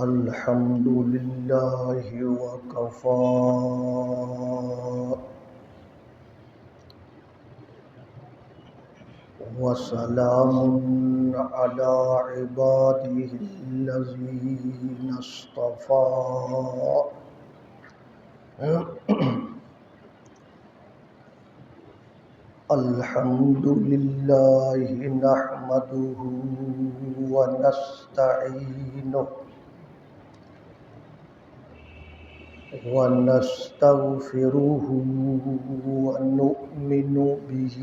الحمد لله وكفى وسلام على عباده الذين اصطفى. الحمد لله نحمده ونستعينه ونستغفره ونؤمن به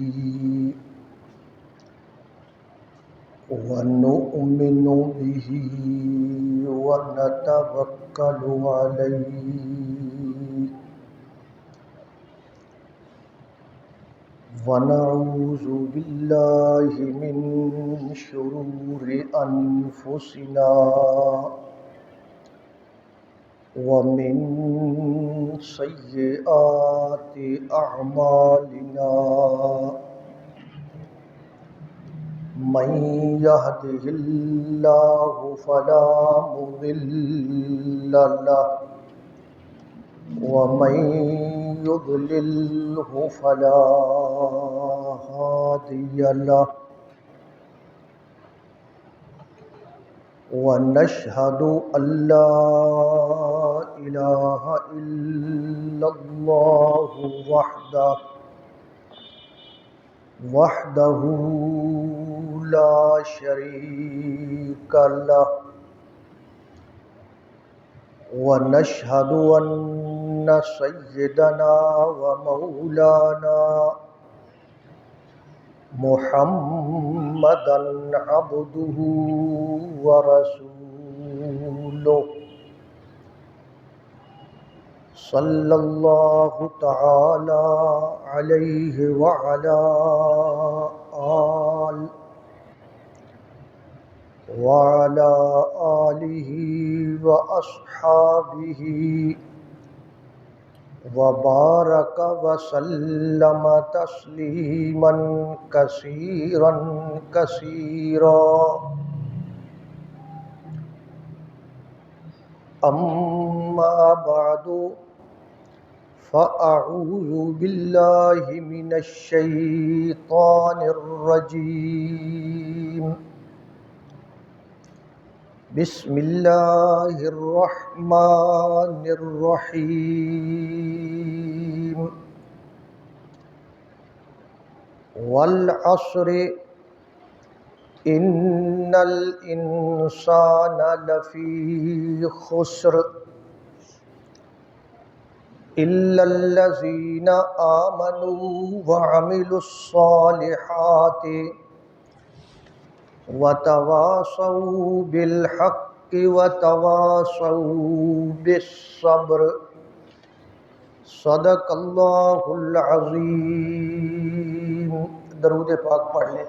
ونتوكل عليه ونعوذ بالله من شرور أنفسنا ومن سيئات أعمالنا. من يهده الله فلا مضل له ومن يضلله فلا هادي له. ونشهد أن لا إله إلا الله وحده لا شريك له. ونشهد أن سيدنا ومولانا محمدًا عبده ورسوله صلى الله تعالى عليه وعلى آله وأصحابه وبارك وسلم تسليما كثيرا. أما بعد فأعوذ بالله من الشيطان الرجيم. بسم الله الرحمن الرحيم. والعصر إن الإنسان لفي خسر إلا الذين آمنوا وعملوا الصالحات وتواصوا بالحق وتواصوا بالصبر. صدق اللہ العظیم. درود پاک پڑھ لیں.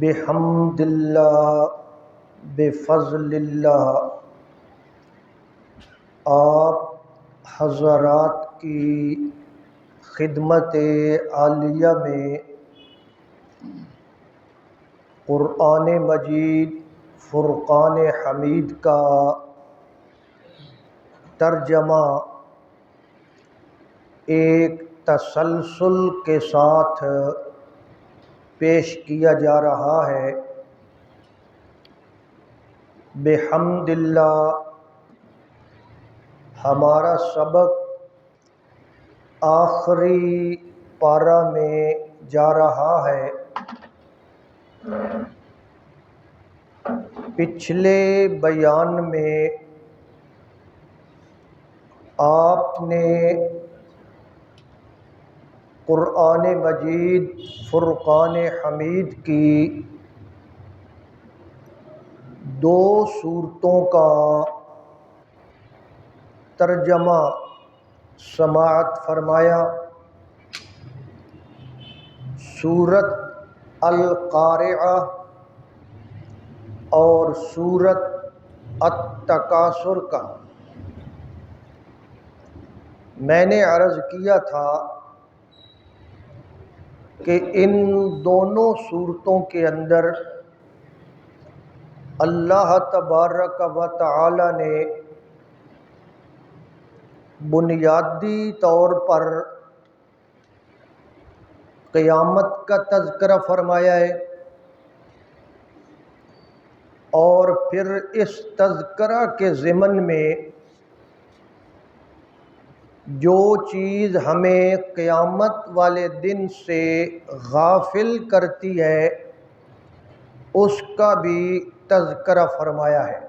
بحمد اللہ بفضل اللہ. آپ حضرات کی خدمت عالیہ میں قرآن مجید فرقان حمید کا ترجمہ ایک تسلسل کے ساتھ پیش کیا جا رہا ہے. بحمد اللہ ہمارا سبق آخری پارہ میں جا رہا ہے. پچھلے بیان میں آپ نے قرآن مجید فرقان حمید کی دو صورتوں کا ترجمہ سماعت فرمایا. سورت القارعہ اور سورت التکاثر کا. میں نے عرض کیا تھا کہ ان دونوں صورتوں کے اندر اللہ تبارک و تعالی نے بنیادی طور پر قیامت کا تذکرہ فرمایا ہے، اور پھر اس تذکرہ کے ضمن میں جو چیز ہمیں قیامت والے دن سے غافل کرتی ہے اس کا بھی تذکرہ فرمایا ہے،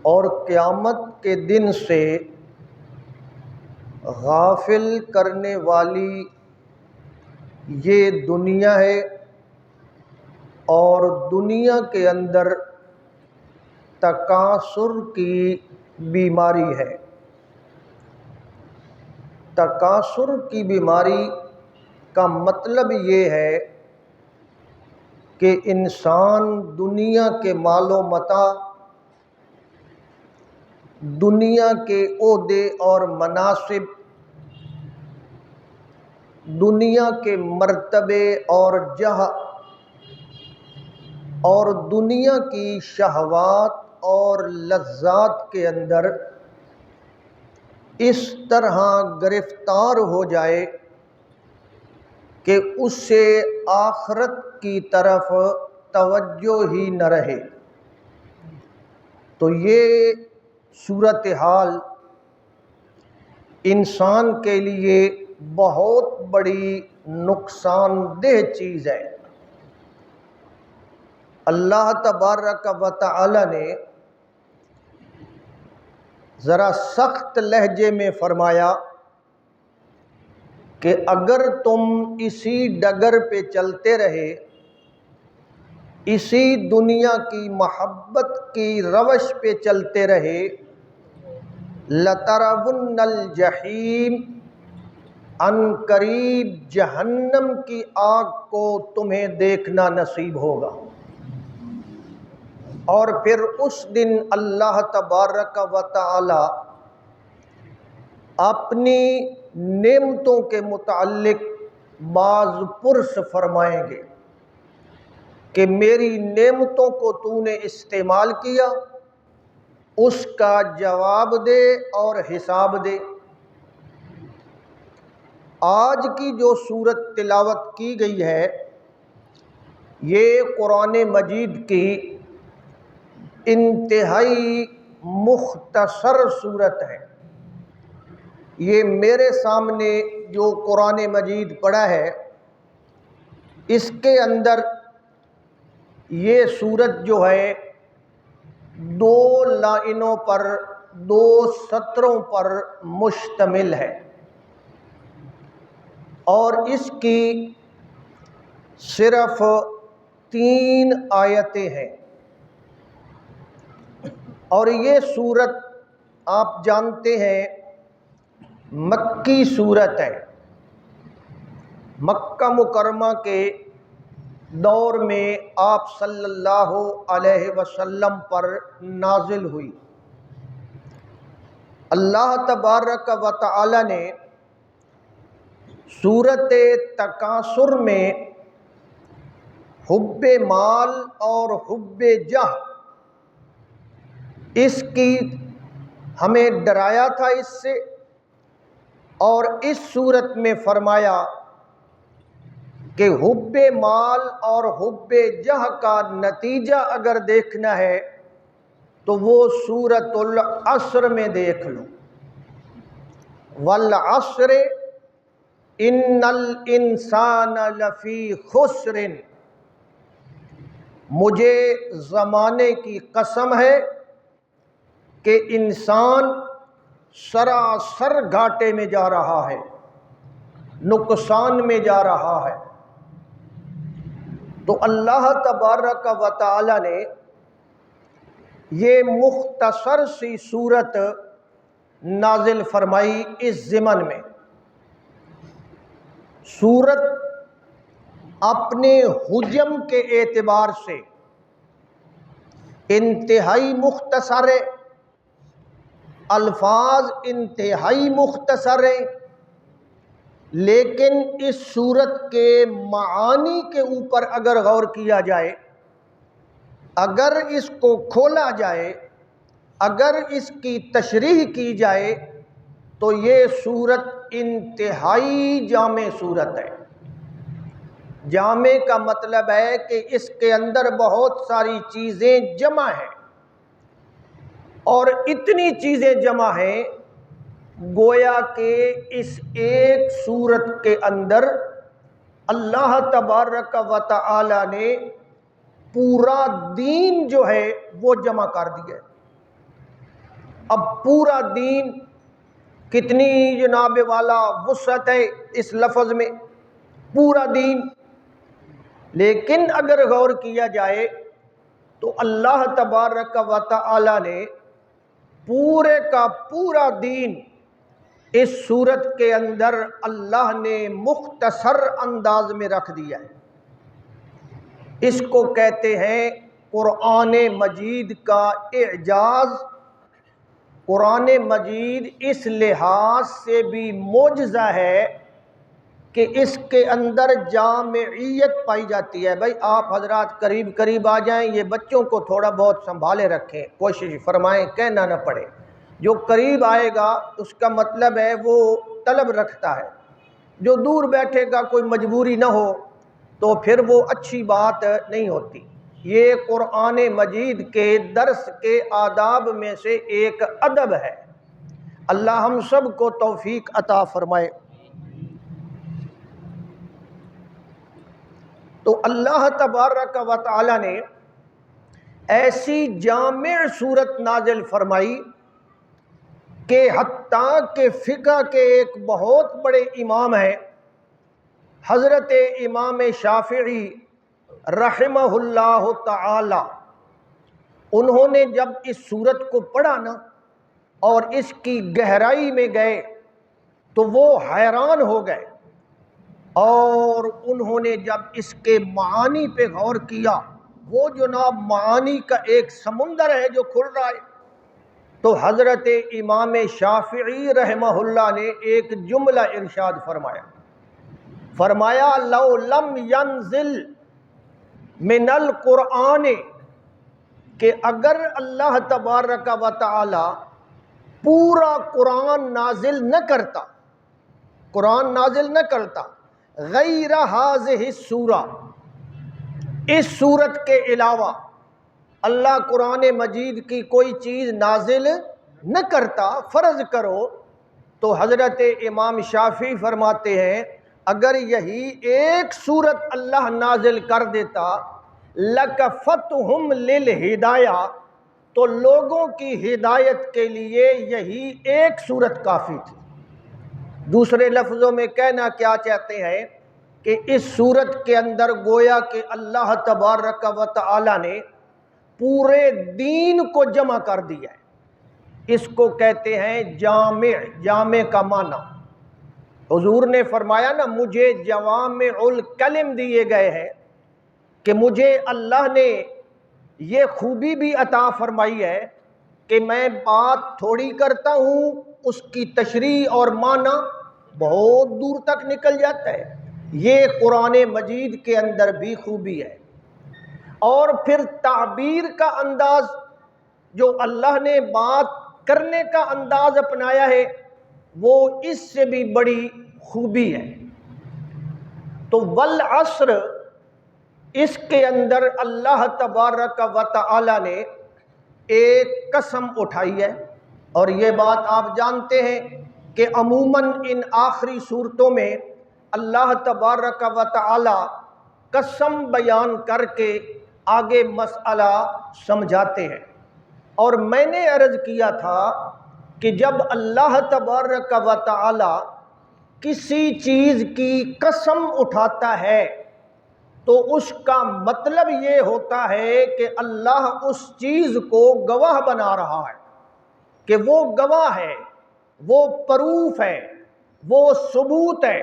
اور قیامت کے دن سے غافل کرنے والی یہ دنیا ہے، اور دنیا کے اندر تکاثر کی بیماری ہے۔ تکاثر کی بیماری کا مطلب یہ ہے کہ انسان دنیا کے مال و متاع، دنیا کے عہدے اور مناصب، دنیا کے مرتبے اور جاہ، اور دنیا کی شہوات اور لذات کے اندر اس طرح گرفتار ہو جائے کہ اس سے آخرت کی طرف توجہ ہی نہ رہے، تو یہ صورتحال انسان کے لیے بہت بڑی نقصان دہ چیز ہے۔ اللہ تبارک و تعالی نے ذرا سخت لہجے میں فرمایا کہ اگر تم اسی ڈگر پہ چلتے رہے، اسی دنیا کی محبت کی روش پہ چلتے رہے، لَتَرَوُنَّ الْجَحِيمَ، عن قریب جہنم کی آگ کو تمہیں دیکھنا نصیب ہوگا۔ اور پھر اس دن اللہ تبارک و تعالی اپنی نعمتوں کے متعلق باز پرس فرمائیں گے کہ میری نعمتوں کو تو نے استعمال کیا، اس کا جواب دے اور حساب دے۔ آج کی جو سورت تلاوت کی گئی ہے یہ قرآن مجید کی انتہائی مختصر سورت ہے۔ یہ میرے سامنے جو قرآن مجید پڑھا ہے اس کے اندر یہ سورت جو ہے 2 لائنوں پر، 2 سطروں پر مشتمل ہے، اور اس کی صرف 3 آیتیں ہیں، اور یہ سورت آپ جانتے ہیں مکی سورت ہے۔ مکہ مکرمہ کے دور میں آپ صلی اللہ علیہ وسلم پر نازل ہوئی۔ اللہ تبارک و تعالی نے سورت تکاثر میں حب مال اور حب جاہ اس کی ہمیں ڈرایا تھا اس سے، اور اس صورت میں فرمایا کہ حب مال اور حب جاہ کا نتیجہ اگر دیکھنا ہے تو وہ سورۃ العصر میں دیکھ لو۔ والعصر ان الانسان لفی خسر، مجھے زمانے کی قسم ہے کہ انسان سراسر گھاٹے میں جا رہا ہے، نقصان میں جا رہا ہے۔ تو اللہ تبارک و تعالی نے یہ مختصر سی صورت نازل فرمائی اس ضمن میں۔ صورت اپنے حجم کے اعتبار سے انتہائی مختصر ہے، الفاظ انتہائی مختصر ہیں، لیکن اس صورت کے معانی کے اوپر اگر غور کیا جائے، اگر اس کو کھولا جائے، اگر اس کی تشریح کی جائے تو یہ صورت انتہائی جامع صورت ہے۔ جامع کا مطلب ہے کہ اس کے اندر بہت ساری چیزیں جمع ہیں، اور اتنی چیزیں جمع ہیں گویا کہ اس ایک صورت کے اندر اللہ تبارک و تعالی نے پورا دین جو ہے وہ جمع کر دیا ہے۔ اب پورا دین کتنی جناب والا وسعت ہے اس لفظ میں، پورا دین۔ لیکن اگر غور کیا جائے تو اللہ تبارک و تعالی نے پورے کا پورا دین اس صورت کے اندر اللہ نے مختصر انداز میں رکھ دیا ہے۔ اس کو کہتے ہیں قرآن مجید کا اعجاز۔ قرآن مجید اس لحاظ سے بھی معجزہ ہے کہ اس کے اندر جامعیت پائی جاتی ہے۔ بھائی آپ حضرات قریب قریب آ جائیں، یہ بچوں کو تھوڑا بہت سنبھالے رکھیں، کوشش فرمائیں کہنا نہ پڑے۔ جو قریب آئے گا اس کا مطلب ہے وہ طلب رکھتا ہے، جو دور بیٹھے گا کوئی مجبوری نہ ہو تو پھر وہ اچھی بات نہیں ہوتی۔ یہ قرآن مجید کے درس کے آداب میں سے ایک ادب ہے۔ اللہ ہم سب کو توفیق عطا فرمائے۔ تو اللہ تبارک و تعالی نے ایسی جامع صورت نازل فرمائی کہ حتیٰ کہ فقہ کے ایک بہت بڑے امام ہیں حضرت امام شافعی رحمہ اللہ تعالی، انہوں نے جب اس صورت کو پڑھا نا اور اس کی گہرائی میں گئے تو وہ حیران ہو گئے، اور انہوں نے جب اس کے معانی پہ غور کیا، وہ جناب معانی کا ایک سمندر ہے جو کھل رہا ہے۔ تو حضرت امام شافعی رحمہ اللہ نے ایک جملہ ارشاد فرمایا لو لم ینزل من القرآن، کہ اگر اللہ تبارک و تعالی پورا قرآن نازل نہ کرتا، قرآن نازل نہ کرتا غیر ہذہ السورہ، اس صورت کے علاوہ اللہ قرآن مجید کی کوئی چیز نازل نہ کرتا، فرض کرو تو حضرت امام شافعی فرماتے ہیں اگر یہی ایک صورت اللہ نازل کر دیتا لَكَفَتْهُمْ لِلْہدایہ، تو لوگوں کی ہدایت کے لیے یہی ایک صورت کافی تھی۔ دوسرے لفظوں میں کہنا کیا چاہتے ہیں کہ اس صورت کے اندر گویا کہ اللہ تبارک و تعالی نے پورے دین کو جمع کر دیا ہے۔ اس کو کہتے ہیں جامع۔ جامع کا معنی حضور نے فرمایا نا مجھے جوامع الکلم دیے گئے ہیں، کہ مجھے اللہ نے یہ خوبی بھی عطا فرمائی ہے کہ میں بات تھوڑی کرتا ہوں، اس کی تشریح اور معنی بہت دور تک نکل جاتا ہے۔ یہ قرآن مجید کے اندر بھی خوبی ہے۔ اور پھر تعبیر کا انداز، جو اللہ نے بات کرنے کا انداز اپنایا ہے، وہ اس سے بھی بڑی خوبی ہے۔ تو والعصر، اس کے اندر اللہ تبارک و تعالی نے ایک قسم اٹھائی ہے، اور یہ بات آپ جانتے ہیں کہ عموماً ان آخری صورتوں میں اللہ تبارک و تعالی قسم بیان کر کے آگے مسئلہ سمجھاتے ہیں۔ اور میں نے عرض کیا تھا کہ جب اللہ تبارک و تعالی کسی چیز کی قسم اٹھاتا ہے تو اس کا مطلب یہ ہوتا ہے کہ اللہ اس چیز کو گواہ بنا رہا ہے، کہ وہ گواہ ہے، وہ پروف ہے، وہ ثبوت ہے۔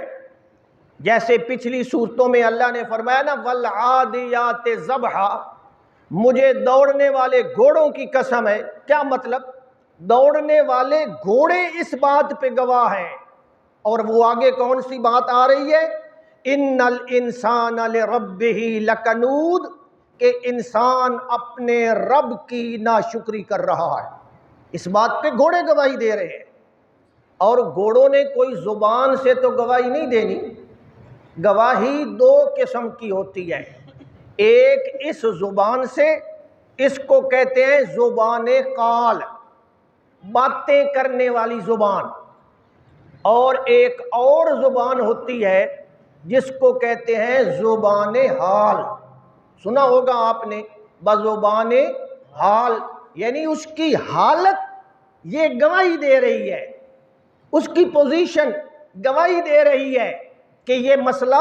جیسے پچھلی صورتوں میں اللہ نے فرمایا نا والعادیات ضبحا، مجھے دوڑنے والے گھوڑوں کی قسم ہے۔ کیا مطلب؟ دوڑنے والے گھوڑے اس بات پہ گواہ ہیں اور وہ آگے کون سی بات آ رہی ہے؟ ان الانسان لربہ لکنود، کہ انسان اپنے رب کی ناشکری کر رہا ہے۔ اس بات پہ گھوڑے گواہی دے رہے ہیں، اور گھوڑوں نے کوئی زبان سے تو گواہی نہیں دینی، گواہی دو قسم کی ہوتی ہے، ایک اس زبان سے، اس کو کہتے ہیں زبان قال، باتیں کرنے والی زبان، اور ایک اور زبان ہوتی ہے جس کو کہتے ہیں زبان حال۔ سنا ہوگا آپ نے، بزبان حال، یعنی اس کی حالت یہ گواہی دے رہی ہے، اس کی پوزیشن گواہی دے رہی ہے کہ یہ مسئلہ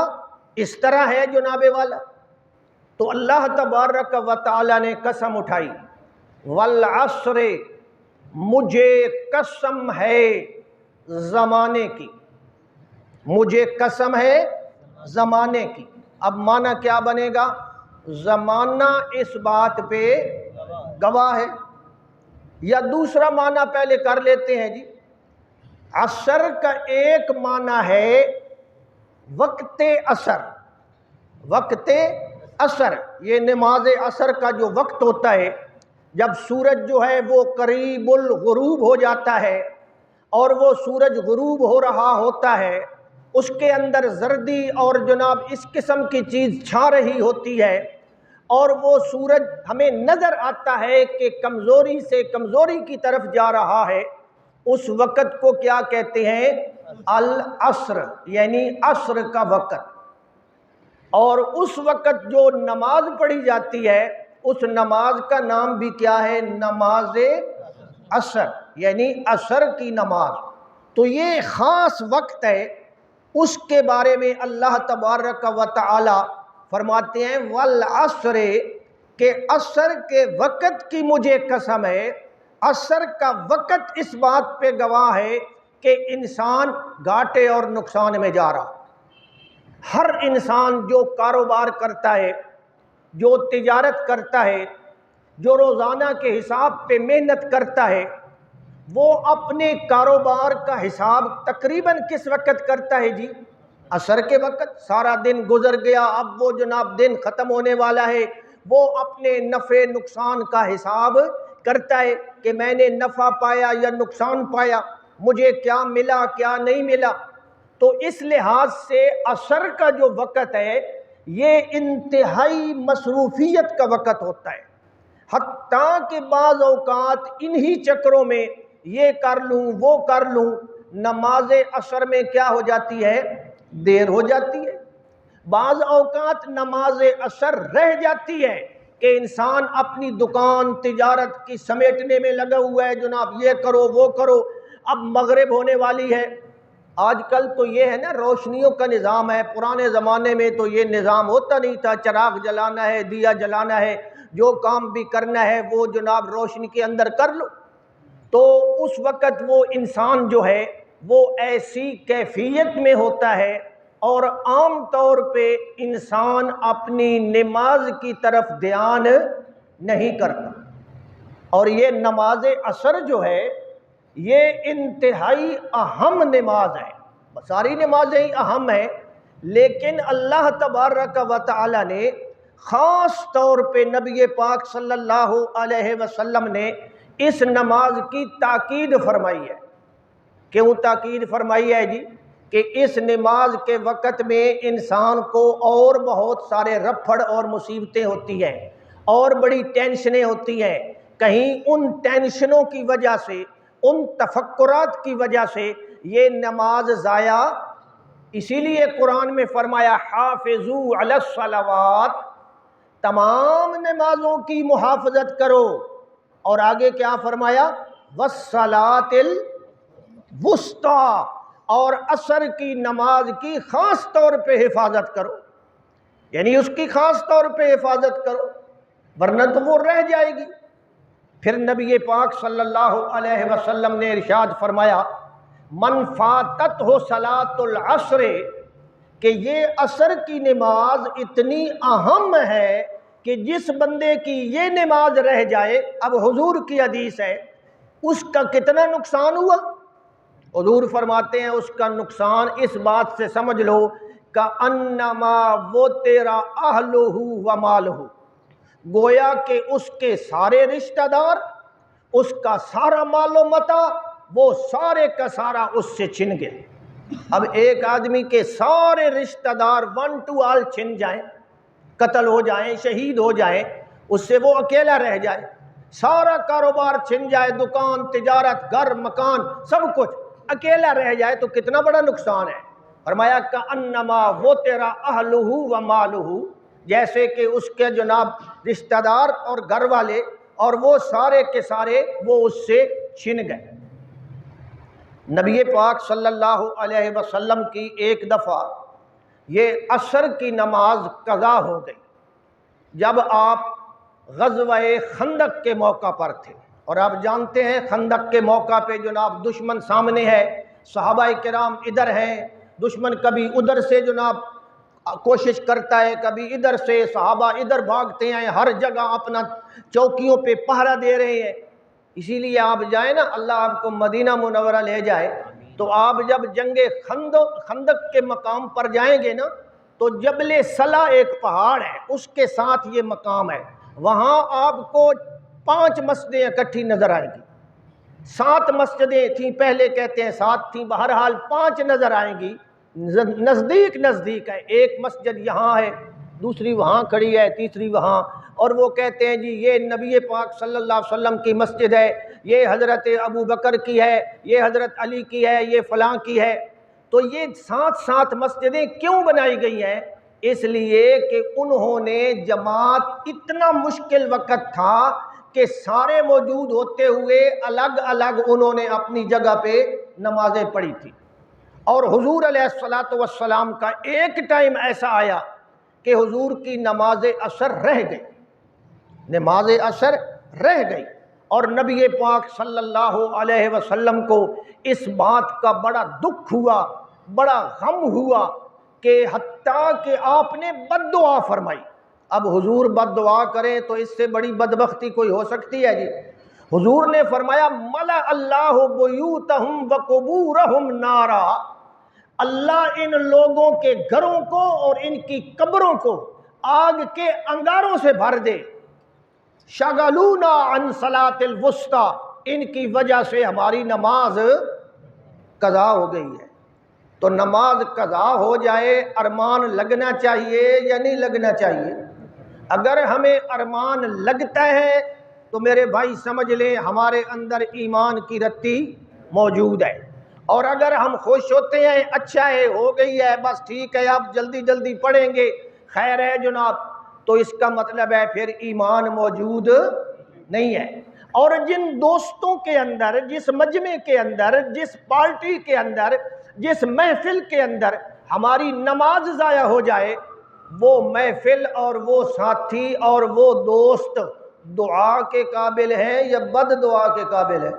اس طرح ہے جناب والا۔ تو اللہ تبارک و تعالی نے قسم اٹھائی، والعصر، مجھے قسم ہے زمانے کی، مجھے قسم ہے زمانے کی۔ اب معنی کیا بنے گا؟ زمانہ اس بات پہ گواہ ہے، یا دوسرا معنی پہلے کر لیتے ہیں جی۔ عصر کا ایک معنی ہے وقت عصر، وقت عصر، یہ نماز عصر کا جو وقت ہوتا ہے، جب سورج جو ہے وہ قریب الغروب ہو جاتا ہے اور وہ سورج غروب ہو رہا ہوتا ہے، اس کے اندر زردی اور جناب اس قسم کی چیز چھا رہی ہوتی ہے، اور وہ سورج ہمیں نظر آتا ہے کہ کمزوری سے کمزوری کی طرف جا رہا ہے، اس وقت کو کیا کہتے ہیں؟ العصر، یعنی عصر کا وقت۔ اور اس وقت جو نماز پڑھی جاتی ہے اس نماز کا نام بھی کیا ہے؟ نماز عصر، یعنی عصر کی نماز۔ تو یہ خاص وقت ہے، اس کے بارے میں اللہ تبارک و تعالی فرماتے ہیں والعصر، کہ عصر کے وقت کی مجھے قسم ہے۔ عصر کا وقت اس بات پہ گواہ ہے کہ انسان گھاٹے اور نقصان میں جا رہا۔ ہر انسان جو کاروبار کرتا ہے، جو تجارت کرتا ہے، جو روزانہ کے حساب پہ محنت کرتا ہے، وہ اپنے کاروبار کا حساب تقریباً کس وقت کرتا ہے جی؟ عصر کے وقت۔ سارا دن گزر گیا، اب وہ جناب دن ختم ہونے والا ہے، وہ اپنے نفع نقصان کا حساب کرتا ہے کہ میں نے نفع پایا یا نقصان پایا، مجھے کیا ملا کیا نہیں ملا۔ تو اس لحاظ سے عصر کا جو وقت ہے یہ انتہائی مصروفیت کا وقت ہوتا ہے، حتیٰ کہ بعض اوقات انہی چکروں میں یہ کر لوں وہ کر لوں، نماز عصر میں کیا ہو جاتی ہے؟ دیر ہو جاتی ہے۔ بعض اوقات نماز عصر رہ جاتی ہے کہ انسان اپنی دکان تجارت کی سمیٹنے میں لگا ہوا ہے، جناب یہ کرو وہ کرو، اب مغرب ہونے والی ہے۔ آج کل تو یہ ہے نا، روشنیوں کا نظام ہے، پرانے زمانے میں تو یہ نظام ہوتا نہیں تھا، چراغ جلانا ہے، دیا جلانا ہے، جو کام بھی کرنا ہے وہ جناب روشنی کے اندر کر لو۔ تو اس وقت وہ انسان جو ہے وہ ایسی کیفیت میں ہوتا ہے، اور عام طور پہ انسان اپنی نماز کی طرف دھیان نہیں کرتا۔ اور یہ نماز عصر جو ہے یہ انتہائی اہم نماز ہے، ساری نمازیں اہم ہیں، لیکن اللہ تبارک و تعالی نے خاص طور پہ نبی پاک صلی اللہ علیہ وسلم نے اس نماز کی تاکید فرمائی ہے۔ کیوں تاکید فرمائی ہے جی؟ کہ اس نماز کے وقت میں انسان کو اور بہت سارے رپھڑ اور مصیبتیں ہوتی ہیں، اور بڑی ٹینشنیں ہوتی ہیں، کہیں ان ٹینشنوں کی وجہ سے، ان تفکرات کی وجہ سے یہ نماز ضائع۔ اسی لیے قرآن میں فرمایا حافظوا علی الصلوات، تمام نمازوں کی محافظت کرو، اور آگے کیا فرمایا؟ والصلاۃ الوسطیٰ، اور عصر کی نماز کی خاص طور پہ حفاظت کرو، یعنی اس کی خاص طور پہ حفاظت کرو ورنہ تو وہ رہ جائے گی۔ پھر نبی پاک صلی اللہ علیہ وسلم نے ارشاد فرمایا من فاتتہ صلاۃ العصر، کہ یہ عصر کی نماز اتنی اہم ہے کہ جس بندے کی یہ نماز رہ جائے، اب حضور کی حدیث ہے، اس کا کتنا نقصان ہوا؟ حضور فرماتے ہیں اس کا نقصان اس بات سے سمجھ لو کہ انما وہ تیرا اہلہ و مالہ، گویا کہ اس کے سارے رشتہ دار، اس کا سارا مال و متاع، وہ سارے کا سارا اس سے چھن گئے۔ اب ایک آدمی کے سارے رشتہ دار ون ٹو آل چھن جائیں، قتل ہو جائیں، شہید ہو جائیں، اس سے وہ اکیلا رہ جائے، سارا کاروبار چھن جائے، دکان، تجارت، گھر، مکان، سب کچھ اکیلا رہ جائے تو کتنا بڑا نقصان ہے۔ فرمایا کہ انما وہ تیرا اہلہ و مالہ، جیسے کہ اس کے جناب رشتہ دار اور گھر والے اور وہ سارے کے سارے وہ اس سے چھن گئے۔ نبی پاک صلی اللہ علیہ وسلم کی ایک دفعہ یہ عصر کی نماز قضا ہو گئی جب آپ غزوہ خندق کے موقع پر تھے، اور آپ جانتے ہیں خندق کے موقع پہ جناب دشمن سامنے ہے، صحابہ کرام ادھر ہیں، دشمن کبھی ادھر سے جناب کوشش کرتا ہے، کبھی ادھر سے، صحابہ ادھر بھاگتے ہیں، ہر جگہ اپنا چوکیوں پہ پہرا دے رہے ہیں۔ اسی لیے آپ جائیں نا، اللہ آپ کو مدینہ منورہ لے جائے تو آپ جب جنگ خندق کے مقام پر جائیں گے نا تو جبل صلا ایک پہاڑ ہے، اس کے ساتھ یہ مقام ہے، وہاں آپ کو 5 مسجدیں اکٹھی نظر آئیں گی۔ 7 مسجدیں تھیں پہلے، کہتے ہیں 7 تھیں، بہرحال 5 نظر آئیں گی، نزدیک نزدیک ہے، ایک مسجد یہاں ہے، دوسری وہاں کھڑی ہے، تیسری وہاں، اور وہ کہتے ہیں جی یہ نبی پاک صلی اللہ علیہ وسلم کی مسجد ہے، یہ حضرت ابو بکر کی ہے، یہ حضرت علی کی ہے، یہ فلاں کی ہے۔ تو یہ 7 مسجدیں کیوں بنائی گئی ہیں؟ اس لیے کہ انہوں نے جماعت، اتنا مشکل وقت تھا کہ سارے موجود ہوتے ہوئے الگ الگ انہوں نے اپنی جگہ پہ نمازیں پڑھی تھی، اور حضور علیہ السلام کا ایک ٹائم ایسا آیا کہ حضور کی نماز عصر رہ گئی، نماز عصر رہ گئی، اور نبی پاک صلی اللہ علیہ وسلم کو اس بات کا بڑا دکھ ہوا، بڑا غم ہوا کہ حتیٰ کہ آپ نے بد دعا فرمائی۔ اب حضور بد دعا کریں تو اس سے بڑی بدبختی کوئی ہو سکتی ہے جی؟ حضور نے فرمایا ملأ اللہ بیوتہم وقبورہم نارا، اللہ ان لوگوں کے گھروں کو اور ان کی قبروں کو آگ کے انگاروں سے بھر دے۔ شغلونا عن صلاۃ الوسطیٰ، ان کی وجہ سے ہماری نماز قضا ہو گئی ہے۔ تو نماز قضا ہو جائے، ارمان لگنا چاہیے یا نہیں لگنا چاہیے؟ اگر ہمیں ارمان لگتا ہے تو میرے بھائی سمجھ لیں ہمارے اندر ایمان کی رتی موجود ہے، اور اگر ہم خوش ہوتے ہیں اچھا ہے، ہو گئی ہے، بس ٹھیک ہے، اب جلدی جلدی پڑھیں گے، خیر ہے جناب، تو اس کا مطلب ہے پھر ایمان موجود نہیں ہے۔ اور جن دوستوں کے اندر، جس مجمع کے اندر، جس پارٹی کے اندر، جس محفل کے اندر ہماری نماز ضائع ہو جائے، وہ محفل اور وہ ساتھی اور وہ دوست دعا کے قابل ہیں یا بد دعا کے قابل ہیں؟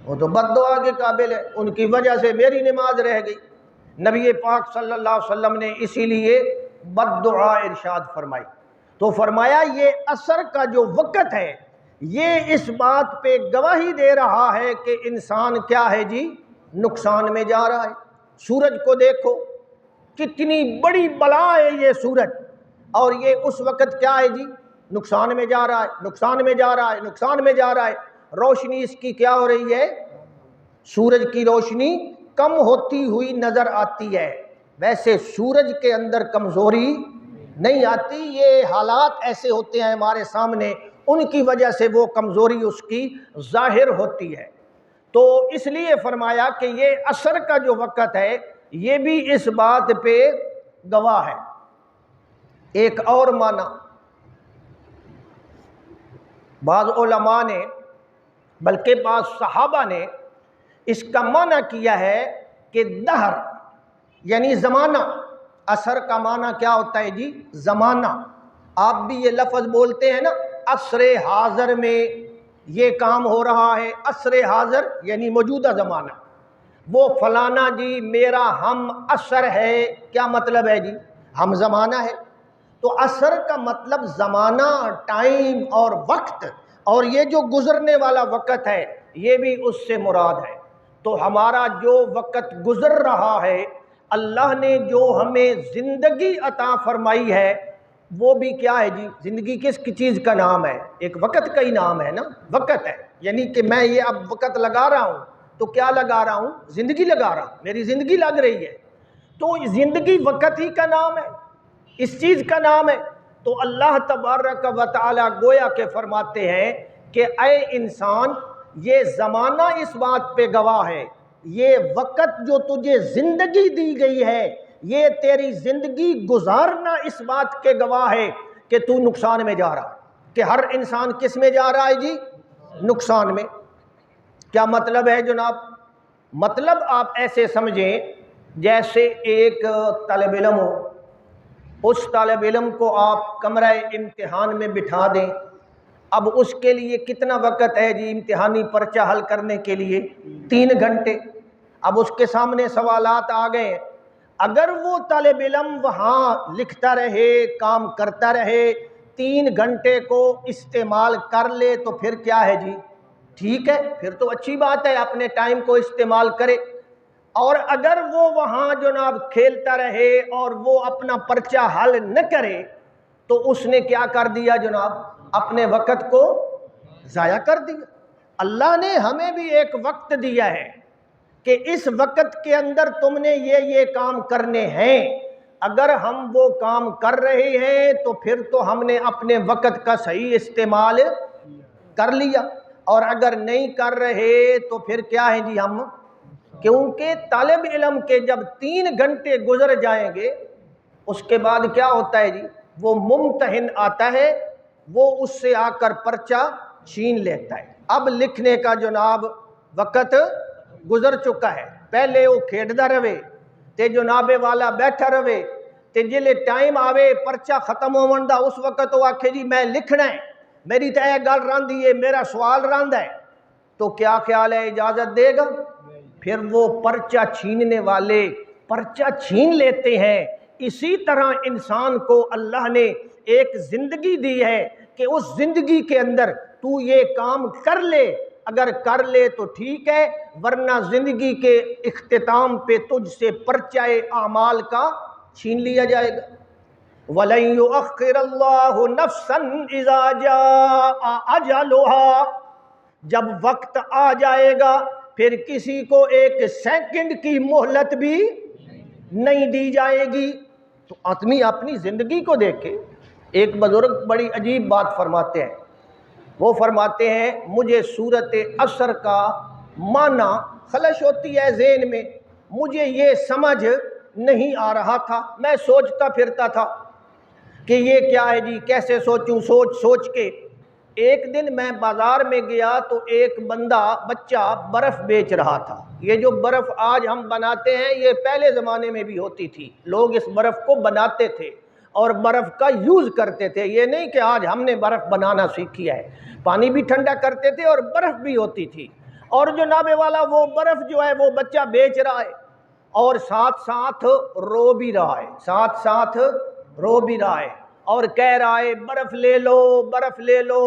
وہ تو بد دعا کے قابل ہے، ان کی وجہ سے میری نماز رہ گئی۔ نبی پاک صلی اللہ علیہ وسلم نے اسی لیے بد دعا ارشاد فرمائی۔ تو فرمایا یہ عصر کا جو وقت ہے یہ اس بات پہ گواہی دے رہا ہے کہ انسان کیا ہے جی؟ نقصان میں جا رہا ہے۔ سورج کو دیکھو، کتنی بڑی بلا ہے یہ سورج، اور یہ اس وقت کیا ہے جی؟ نقصان میں جا رہا ہے، نقصان میں جا رہا ہے، نقصان میں جا رہا ہے۔ روشنی اس کی کیا ہو رہی ہے؟ سورج کی روشنی کم ہوتی ہوئی نظر آتی ہے، ویسے سورج کے اندر کمزوری نہیں آتی، یہ حالات ایسے ہوتے ہیں ہمارے سامنے، ان کی وجہ سے وہ کمزوری اس کی ظاہر ہوتی ہے۔ تو اس لیے فرمایا کہ یہ عصر کا جو وقت ہے یہ بھی اس بات پہ گواہ ہے۔ ایک اور معنی بعض علماء نے، بلکہ بعض صحابہ نے اس کا معنی کیا ہے کہ دہر یعنی زمانہ۔ عصر کا معنی کیا ہوتا ہے جی؟ زمانہ۔ آپ بھی یہ لفظ بولتے ہیں نا، عصر حاضر میں یہ کام ہو رہا ہے، عصر حاضر یعنی موجودہ زمانہ۔ وہ فلانا جی میرا ہم عصر ہے، کیا مطلب ہے جی؟ ہم زمانہ ہے۔ تو عصر کا مطلب زمانہ، ٹائم اور وقت، اور یہ جو گزرنے والا وقت ہے یہ بھی اس سے مراد ہے۔ تو ہمارا جو وقت گزر رہا ہے، اللہ نے جو ہمیں زندگی عطا فرمائی ہے وہ بھی کیا ہے جی؟ زندگی کس کی چیز کا نام ہے؟ ایک وقت کا ہی نام ہے نا، وقت ہے، یعنی کہ میں یہ اب وقت لگا رہا ہوں تو کیا لگا رہا ہوں؟ زندگی لگا رہا ہوں، میری زندگی لگ رہی ہے، تو زندگی وقت ہی کا نام ہے، اس چیز کا نام ہے۔ تو اللہ تبارک و تعالی گویا کہ فرماتے ہیں کہ اے انسان، یہ زمانہ اس بات پہ گواہ ہے، یہ وقت جو تجھے زندگی دی گئی ہے، یہ تیری زندگی گزارنا اس بات کے گواہ ہے کہ تو نقصان میں جا رہا ہے، کہ ہر انسان کس میں جا رہا ہے جی؟ نقصان میں۔ کیا مطلب ہے جناب؟ مطلب آپ ایسے سمجھیں جیسے ایک طالب علم ہو، اس طالب علم کو آپ کمرہ امتحان میں بٹھا دیں، اب اس کے لیے کتنا وقت ہے جی امتحانی پرچہ حل کرنے کے لیے؟ 3 گھنٹے۔ اب اس کے سامنے سوالات آ گئے، اگر وہ طالب علم وہاں لکھتا رہے، کام کرتا رہے، 3 گھنٹے کو استعمال کر لے تو پھر کیا ہے جی؟ ٹھیک ہے، پھر تو اچھی بات ہے، اپنے ٹائم کو استعمال کرے۔ اور اگر وہ وہاں جناب کھیلتا رہے اور وہ اپنا پرچہ حل نہ کرے تو اس نے کیا کر دیا جناب؟ اپنے وقت کو ضائع کر دیا۔ اللہ نے ہمیں بھی ایک وقت دیا ہے کہ اس وقت کے اندر تم نے یہ کام کرنے ہیں، اگر ہم وہ کام کر رہے ہیں تو پھر تو ہم نے اپنے وقت کا صحیح استعمال کر لیا، اور اگر نہیں کر رہے تو پھر کیا ہے جی؟ ہم، کیونکہ طالب علم کے جب 3 گھنٹے گزر جائیں گے اس کے بعد کیا ہوتا ہے جی؟ وہ ممتحن آتا ہے، وہ اس سے آ کر پرچہ چھین لیتا ہے۔ اب لکھنے کا جناب وقت گزر چکا ہے، پہلے وہ کھیڈدا رہے تے جناب والا بیٹھا رہے تے جلے ٹائم آوے پرچہ ختم ہون دا اس وقت وہ آکھے جی میں لکھنا ہے، میری تے گل راندی ہے، میرا سوال راندہ ہے، تو کیا خیال ہے اجازت دے گا؟ پھر وہ پرچہ چھیننے والے پرچہ چھین لیتے ہیں۔ اسی طرح انسان کو اللہ نے ایک زندگی دی ہے کہ اس زندگی کے اندر تو یہ کام کر لے، اگر کر لے تو ٹھیک ہے، ورنہ زندگی کے اختتام پہ تجھ سے پرچہ اعمال کا چھین لیا جائے گا۔ وَلَن يُؤَخِّرَ اللَّهُ نَفْسًا إِذَا جَاءَ أَجَلُهَا، جب وقت آ جائے گا پھر کسی کو 1 سیکنڈ کی مہلت بھی نہیں دی جائے گی۔ تو آدمی اپنی زندگی کو دیکھے۔ ایک بزرگ بڑی عجیب بات فرماتے ہیں، وہ فرماتے ہیں مجھے سورت عصر کا معنی خلش ہوتی ہے ذہن میں، مجھے یہ سمجھ نہیں آ رہا تھا، میں سوچتا پھرتا تھا کہ یہ کیا ہے جی، کیسے سوچوں، سوچ کے ایک دن میں بازار میں گیا تو ایک بچہ برف بیچ رہا تھا۔ یہ جو برف آج ہم بناتے ہیں یہ پہلے زمانے میں بھی ہوتی تھی، لوگ اس برف کو بناتے تھے اور برف کا یوز کرتے تھے، یہ نہیں کہ آج ہم نے برف بنانا سیکھی ہے، پانی بھی ٹھنڈا کرتے تھے اور برف بھی ہوتی تھی۔ اور جناب والا وہ برف جو ہے وہ بچہ بیچ رہا ہے اور ساتھ ساتھ رو بھی رہا ہے، ساتھ رو بھی رہا ہے اور کہہ رہا ہے برف لے لو، برف لے لو،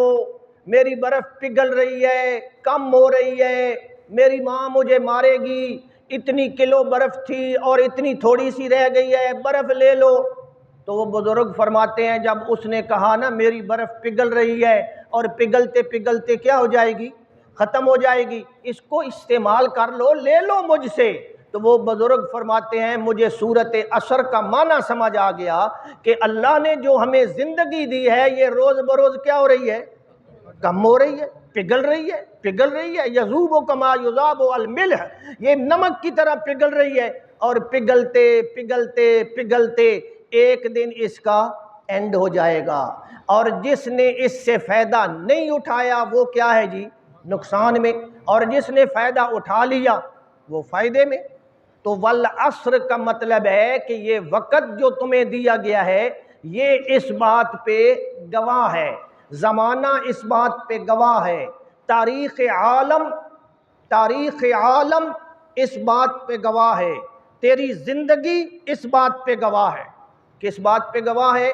میری برف پگھل رہی ہے، کم ہو رہی ہے، میری ماں مجھے مارے گی، اتنی کلو برف تھی اور اتنی تھوڑی سی رہ گئی ہے، برف لے لو۔ تو وہ بزرگ فرماتے ہیں جب اس نے کہا نا میری برف پگھل رہی ہے اور پگھلتے پگھلتے کیا ہو جائے گی؟ ختم ہو جائے گی، اس کو استعمال کر لو، لے لو مجھ سے۔ تو وہ بزرگ فرماتے ہیں مجھے سورت عصر کا معنی سمجھ آ گیا کہ اللہ نے جو ہمیں زندگی دی ہے یہ روز بروز کیا ہو رہی ہے؟ کم ہو رہی ہے، پگھل رہی ہے، یذوب کما یذاب الملح، یہ نمک کی طرح پگھل رہی ہے، اور پگھلتے پگھلتے پگھلتے ایک دن اس کا اینڈ ہو جائے گا، اور جس نے اس سے فائدہ نہیں اٹھایا وہ کیا ہے جی؟ نقصان میں، اور جس نے فائدہ اٹھا لیا وہ فائدے میں۔ تو والعصر کا مطلب ہے کہ یہ وقت جو تمہیں دیا گیا ہے یہ اس بات پہ گواہ ہے، زمانہ اس بات پہ گواہ ہے، تاریخ عالم اس بات پہ گواہ ہے، تیری زندگی اس بات پہ گواہ ہے۔ کس بات پہ گواہ ہے؟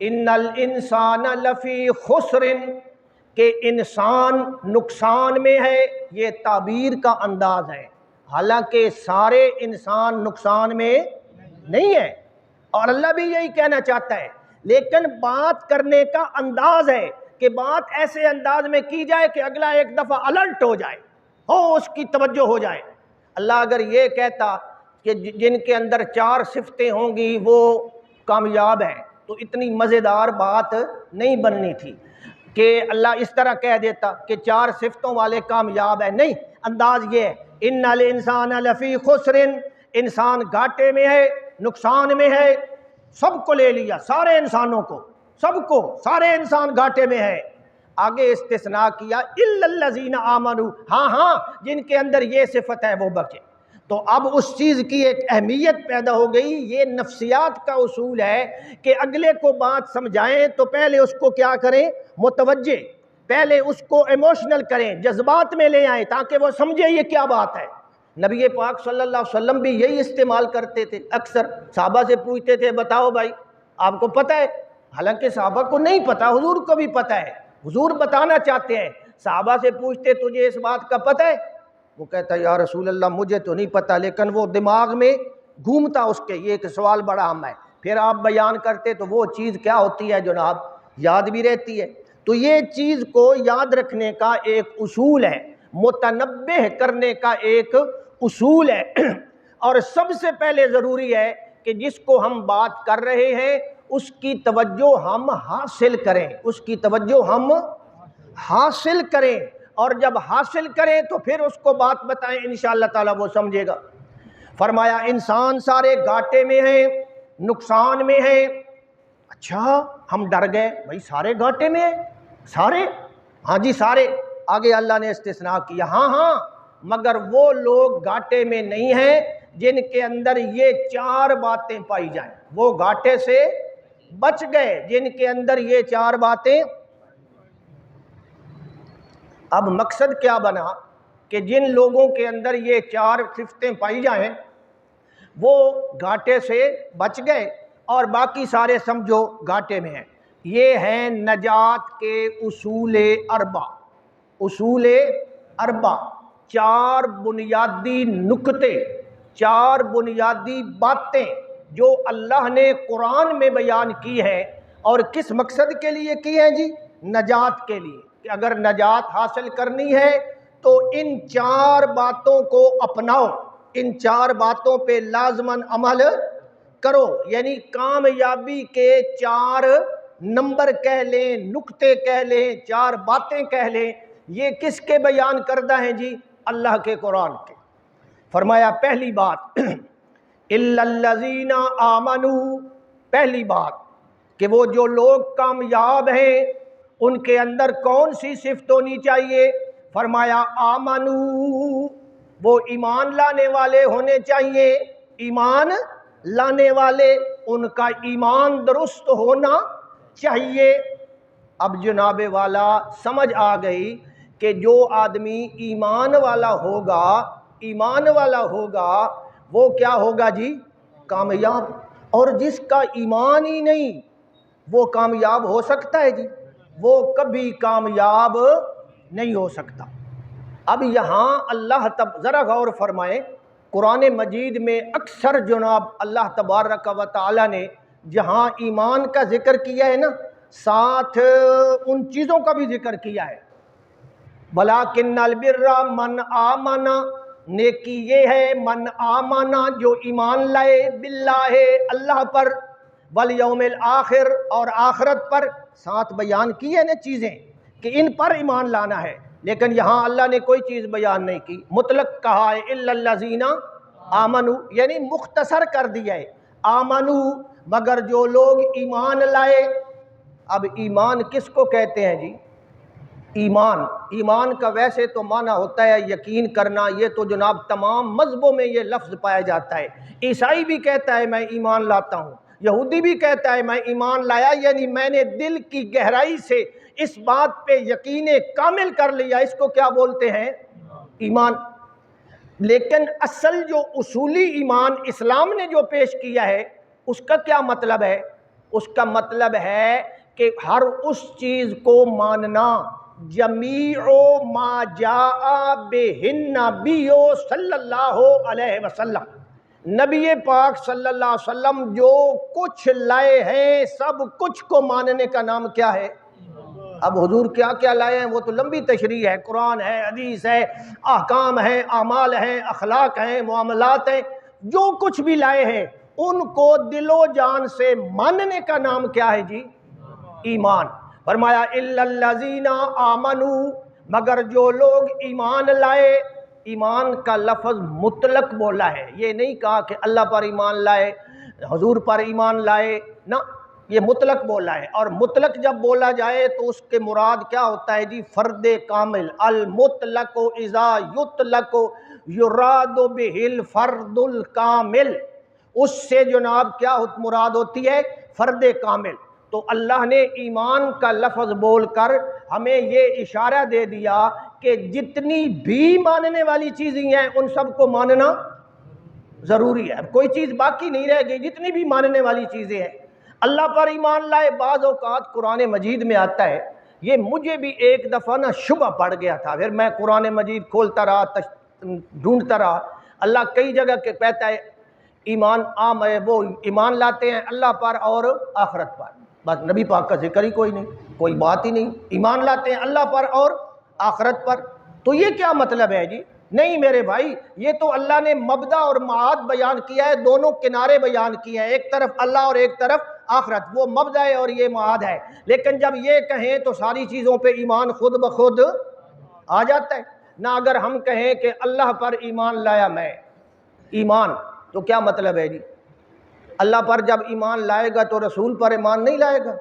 ان الانسان لفی خسر، کہ انسان نقصان میں ہے، یہ تعبیر کا انداز ہے۔ حالانکہ سارے انسان نقصان میں نہیں ہے، اور اللہ بھی یہی کہنا چاہتا ہے، لیکن بات کرنے کا انداز ہے کہ بات ایسے انداز میں کی جائے کہ اگلا ایک دفعہ الرٹ ہو جائے، اس کی توجہ ہو جائے۔ اللہ اگر یہ کہتا کہ جن کے اندر 4 صفتیں ہوں گی وہ کامیاب ہیں، تو اتنی مزیدار بات نہیں بننی تھی کہ اللہ اس طرح کہہ دیتا کہ 4 صفتوں والے کامیاب ہیں۔ نہیں، انداز یہ ہے، ان الانسان لفی خسر، انسان گھاٹے میں ہے، نقصان میں ہے۔ سب کو لے لیا، سارے انسانوں کو، سب کو، سارے انسان گھاٹے میں ہے۔ آگے استثناء کیا الا الذین آمنوا، ہاں جن کے اندر یہ صفت ہے وہ بچے۔ تو اب اس چیز کی ایک اہمیت پیدا ہو گئی۔ یہ نفسیات کا اصول ہے کہ اگلے کو بات سمجھائیں تو پہلے اس کو کیا کریں؟ متوجہ، پہلے اس کو ایموشنل کریں، جذبات میں لے آئیں تاکہ وہ سمجھے یہ کیا بات ہے۔ نبی پاک صلی اللہ علیہ وسلم بھی یہی استعمال کرتے تھے، اکثر صحابہ سے پوچھتے تھے بتاؤ بھائی آپ کو پتہ ہے، حالانکہ صحابہ کو نہیں پتا، حضور کو بھی پتہ ہے، حضور بتانا چاہتے ہیں۔ صحابہ سے پوچھتے تجھے اس بات کا پتہ ہے؟ وہ کہتا ہے یا رسول اللہ مجھے تو نہیں پتا، لیکن وہ دماغ میں گھومتا اس کے، یہ ایک سوال بڑا اہم ہے۔ پھر آپ بیان کرتے تو وہ چیز کیا ہوتی ہے جناب؟ یاد بھی رہتی ہے۔ تو یہ چیز کو یاد رکھنے کا ایک اصول ہے، متنبہ کرنے کا ایک اصول ہے، اور سب سے پہلے ضروری ہے کہ جس کو ہم بات کر رہے ہیں اس کی توجہ ہم حاصل کریں، اس کی توجہ ہم حاصل کریں، اور جب حاصل کریں تو پھر اس کو بات بتائیں، انشاءاللہ تعالیٰ وہ سمجھے گا۔ فرمایا انسان سارے گھاٹے میں ہیں، نقصان میں ہیں۔ اچھا ہم ڈر گئے، بھائی سارے گھاٹے میں ہیں؟ سارے؟ ہاں جی سارے۔ آگے اللہ نے استثناء کیا، ہاں مگر وہ لوگ گھاٹے میں نہیں ہیں جن کے اندر یہ 4 باتیں پائی جائیں، وہ گھاٹے سے بچ گئے جن کے اندر یہ 4 باتیں۔ اب مقصد کیا بنا کہ جن لوگوں کے اندر یہ 4 صفتیں پائی جائیں وہ گھاٹے سے بچ گئے، اور باقی سارے سمجھو گھاٹے میں ہیں۔ یہ ہیں نجات کے اصول اربع، اصول اربع، 4 بنیادی نکتے، 4 بنیادی باتیں جو اللہ نے قرآن میں بیان کی ہے، اور کس مقصد کے لیے کی ہیں جی؟ نجات کے لیے، کہ اگر نجات حاصل کرنی ہے تو ان 4 باتوں کو اپناؤ، ان 4 باتوں پہ لازماً عمل کرو۔ یعنی کامیابی کے 4 نمبر کہہ لیں، نکتے کہہ لیں، 4 باتیں کہہ لیں۔ یہ کس کے بیان کردہ ہیں جی؟ اللہ کے قرآن کے۔ فرمایا پہلی بات الا الذین آمنوا، پہلی بات کہ وہ جو لوگ کامیاب ہیں ان کے اندر کون سی صفت ہونی چاہیے؟ فرمایا آمنو، وہ ایمان لانے والے ہونے چاہیے، ایمان لانے والے، ان کا ایمان درست ہونا چاہیے۔ اب جناب والا سمجھ آ گئی کہ جو آدمی ایمان والا ہوگا، ایمان والا ہوگا وہ کیا ہوگا جی؟ کامیاب۔ اور جس کا ایمان ہی نہیں وہ کامیاب ہو سکتا ہے جی؟ وہ کبھی کامیاب نہیں ہو سکتا۔ اب یہاں اللہ ذرا غور فرمائیں، قرآن مجید میں اکثر جناب اللہ تبارک و تعالی نے جہاں ایمان کا ذکر کیا ہے نا، ساتھ ان چیزوں کا بھی ذکر کیا ہے۔ وَلَٰكِنَّ الْبِرَّ مَنْ آمَنَ، نیکی یہ ہے من آمنا، جو ایمان لائے، باللہ اللہ پر، والیوم الآخر اور آخرت پر۔ ساتھ بیان کی ہے نا چیزیں کہ ان پر ایمان لانا ہے، لیکن یہاں اللہ نے کوئی چیز بیان نہیں کی، مطلق کہا ہے الا الذین آمنوا، یعنی مختصر کر دیا ہے آمنوا، مگر جو لوگ ایمان لائے۔ اب ایمان کس کو کہتے ہیں جی؟ ایمان کا ویسے تو معنی ہوتا ہے یقین کرنا، یہ تو جناب تمام مذہبوں میں یہ لفظ پایا جاتا ہے۔ عیسائی بھی کہتا ہے میں ایمان لاتا ہوں، یہودی بھی کہتا ہے میں ایمان لایا، یعنی میں نے دل کی گہرائی سے اس بات پہ یقین کامل کر لیا، اس کو کیا بولتے ہیں؟ ایمان۔ لیکن اصل جو اصولی ایمان اسلام نے جو پیش کیا ہے اس کا کیا مطلب ہے؟ اس کا مطلب ہے کہ ہر اس چیز کو ماننا جمیع ما جاء بہ النبی صلی اللہ علیہ وسلم، نبی پاک صلی اللہ علیہ وسلم جو کچھ لائے ہیں سب کچھ کو ماننے کا نام کیا ہے؟ اب حضور کیا کیا لائے ہیں وہ تو لمبی تشریح ہے، قرآن ہے، حدیث ہے، احکام ہیں، اعمال ہیں، اخلاق ہیں، معاملات ہیں، جو کچھ بھی لائے ہیں ان کو دل و جان سے ماننے کا نام کیا ہے جی؟ ایمان۔ فرمایا الا الذین آمنوا، مگر جو لوگ ایمان لائے۔ ایمان کا لفظ مطلق بولا ہے، یہ نہیں کہا کہ اللہ پر ایمان لائے، حضور پر ایمان لائے، نہ، یہ مطلق بولا ہے۔ اور مطلق جب بولا جائے تو اس کے مراد کیا ہوتا ہے جی؟ فرد کامل۔ المطلق اذا یطلق یراد بہ الفرد الکامل، اس سے جناب کیا مراد ہوتی ہے؟ فرد کامل۔ تو اللہ نے ایمان کا لفظ بول کر ہمیں یہ اشارہ دے دیا کہ جتنی بھی ماننے والی چیزیں ہیں ان سب کو ماننا ضروری ہے، کوئی چیز باقی نہیں رہ گئی، جتنی بھی ماننے والی چیزیں ہیں۔ اللہ پر ایمان لائے، بعض اوقات قرآن مجید میں آتا ہے، یہ مجھے بھی ایک دفعہ نا شبہ پڑ گیا تھا، پھر میں قرآن مجید کھولتا رہا، ڈھونڈتا رہا۔ اللہ کئی جگہ کے کہتا ہے ایمان عام ہے، وہ ایمان لاتے ہیں اللہ پر اور آخرت پر، بس نبی پاک کا ذکر ہی کوئی نہیں، کوئی بات ہی نہیں، ایمان لاتے ہیں اللہ پر اور آخرت پر۔ تو یہ کیا مطلب ہے جی؟ نہیں میرے بھائی، یہ تو اللہ نے مبدا اور معاد بیان کیا ہے، دونوں کنارے بیان کیے ہیں، ایک طرف اللہ اور ایک طرف آخرت، وہ مبدا ہے اور یہ معاد ہے۔ لیکن جب یہ کہیں تو ساری چیزوں پہ ایمان خود بخود آ جاتا ہے نہ۔ اگر ہم کہیں کہ اللہ پر ایمان لایا میں، ایمان تو کیا مطلب ہے جی؟ اللہ پر جب ایمان لائے گا تو رسول پر ایمان نہیں لائے گا؟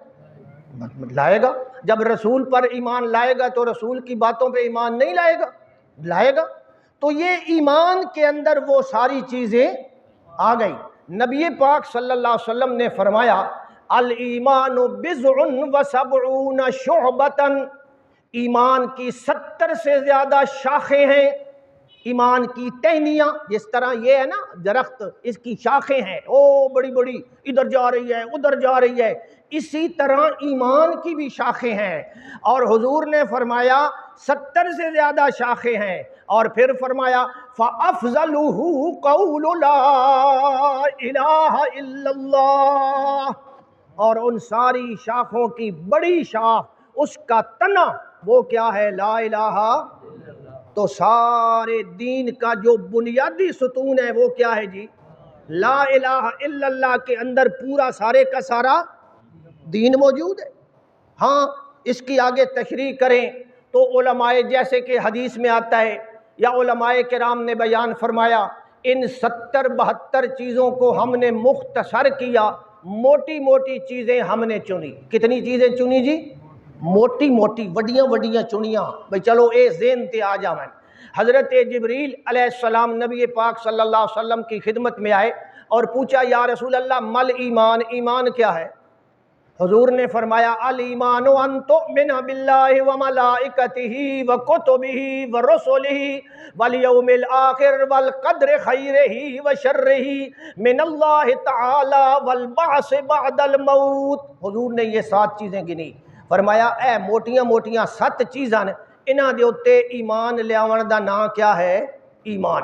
لائے گا۔ جب رسول پر ایمان لائے گا تو رسول کی باتوں پہ ایمان نہیں لائے گا؟ لائے گا۔ تو یہ ایمان کے اندر وہ ساری چیزیں آ گئی۔ نبی پاک صلی اللہ علیہ وسلم نے فرمایا الایمان بضع و سبعون شعبۃ، ایمان کی 70 سے زیادہ شاخیں ہیں۔ ایمان کی ٹہنیاں، جس طرح یہ ہے نا درخت، اس کی شاخیں ہیں، او بڑی بڑی، ادھر جا رہی ہے ادھر جا رہی ہے، اسی طرح ایمان کی بھی شاخیں ہیں۔ اور حضور نے فرمایا 70 سے زیادہ شاخیں ہیں، اور پھر فرمایا فَأَفْضَلُهُ قَوْلُ لَا إِلَٰهَ إِلَّا اللَّهُ، اور ان ساری شاخوں کی بڑی شاخ، اس کا تنا وہ کیا ہے؟ لا الہ۔ تو سارے دین کا جو بنیادی ستون ہے وہ کیا ہے جی؟ لا الہ الا اللہ کے اندر پورا سارے کا سارا دین موجود ہے۔ ہاں اس کی آگے تشریح کریں تو علماء، جیسے کہ حدیث میں آتا ہے یا علماء کرام نے بیان فرمایا، ان 70-72 چیزوں کو ہم نے مختصر کیا، موٹی موٹی چیزیں ہم نے چنی۔ کتنی چیزیں چنی جی؟ موٹی موٹی، وڈیاں وڈیاں چنیاں، بھئی چلو اے ذہن تے آ جاویں۔ حضرت جبریل علیہ السلام نبی پاک صلی اللہ علیہ وسلم کی خدمت میں آئے اور پوچھا یا رسول اللہ مل ایمان، ایمان کیا ہے؟ حضور نے فرمایا الایمان ان تؤمن باللہ وملائکتہ وکتبہ ورسلہ والیوم الآخر والقدر خیرہ وشرہ من اللہ تعالی والبعث بعد الموت۔ حضور نے یہ 7 چیزیں گنی، فرمایا اے موٹیاں موٹیاں 7 چیزاں نے، انہاں دے اوتے ایمان لیاون دا نام کیا ہے؟ ایمان۔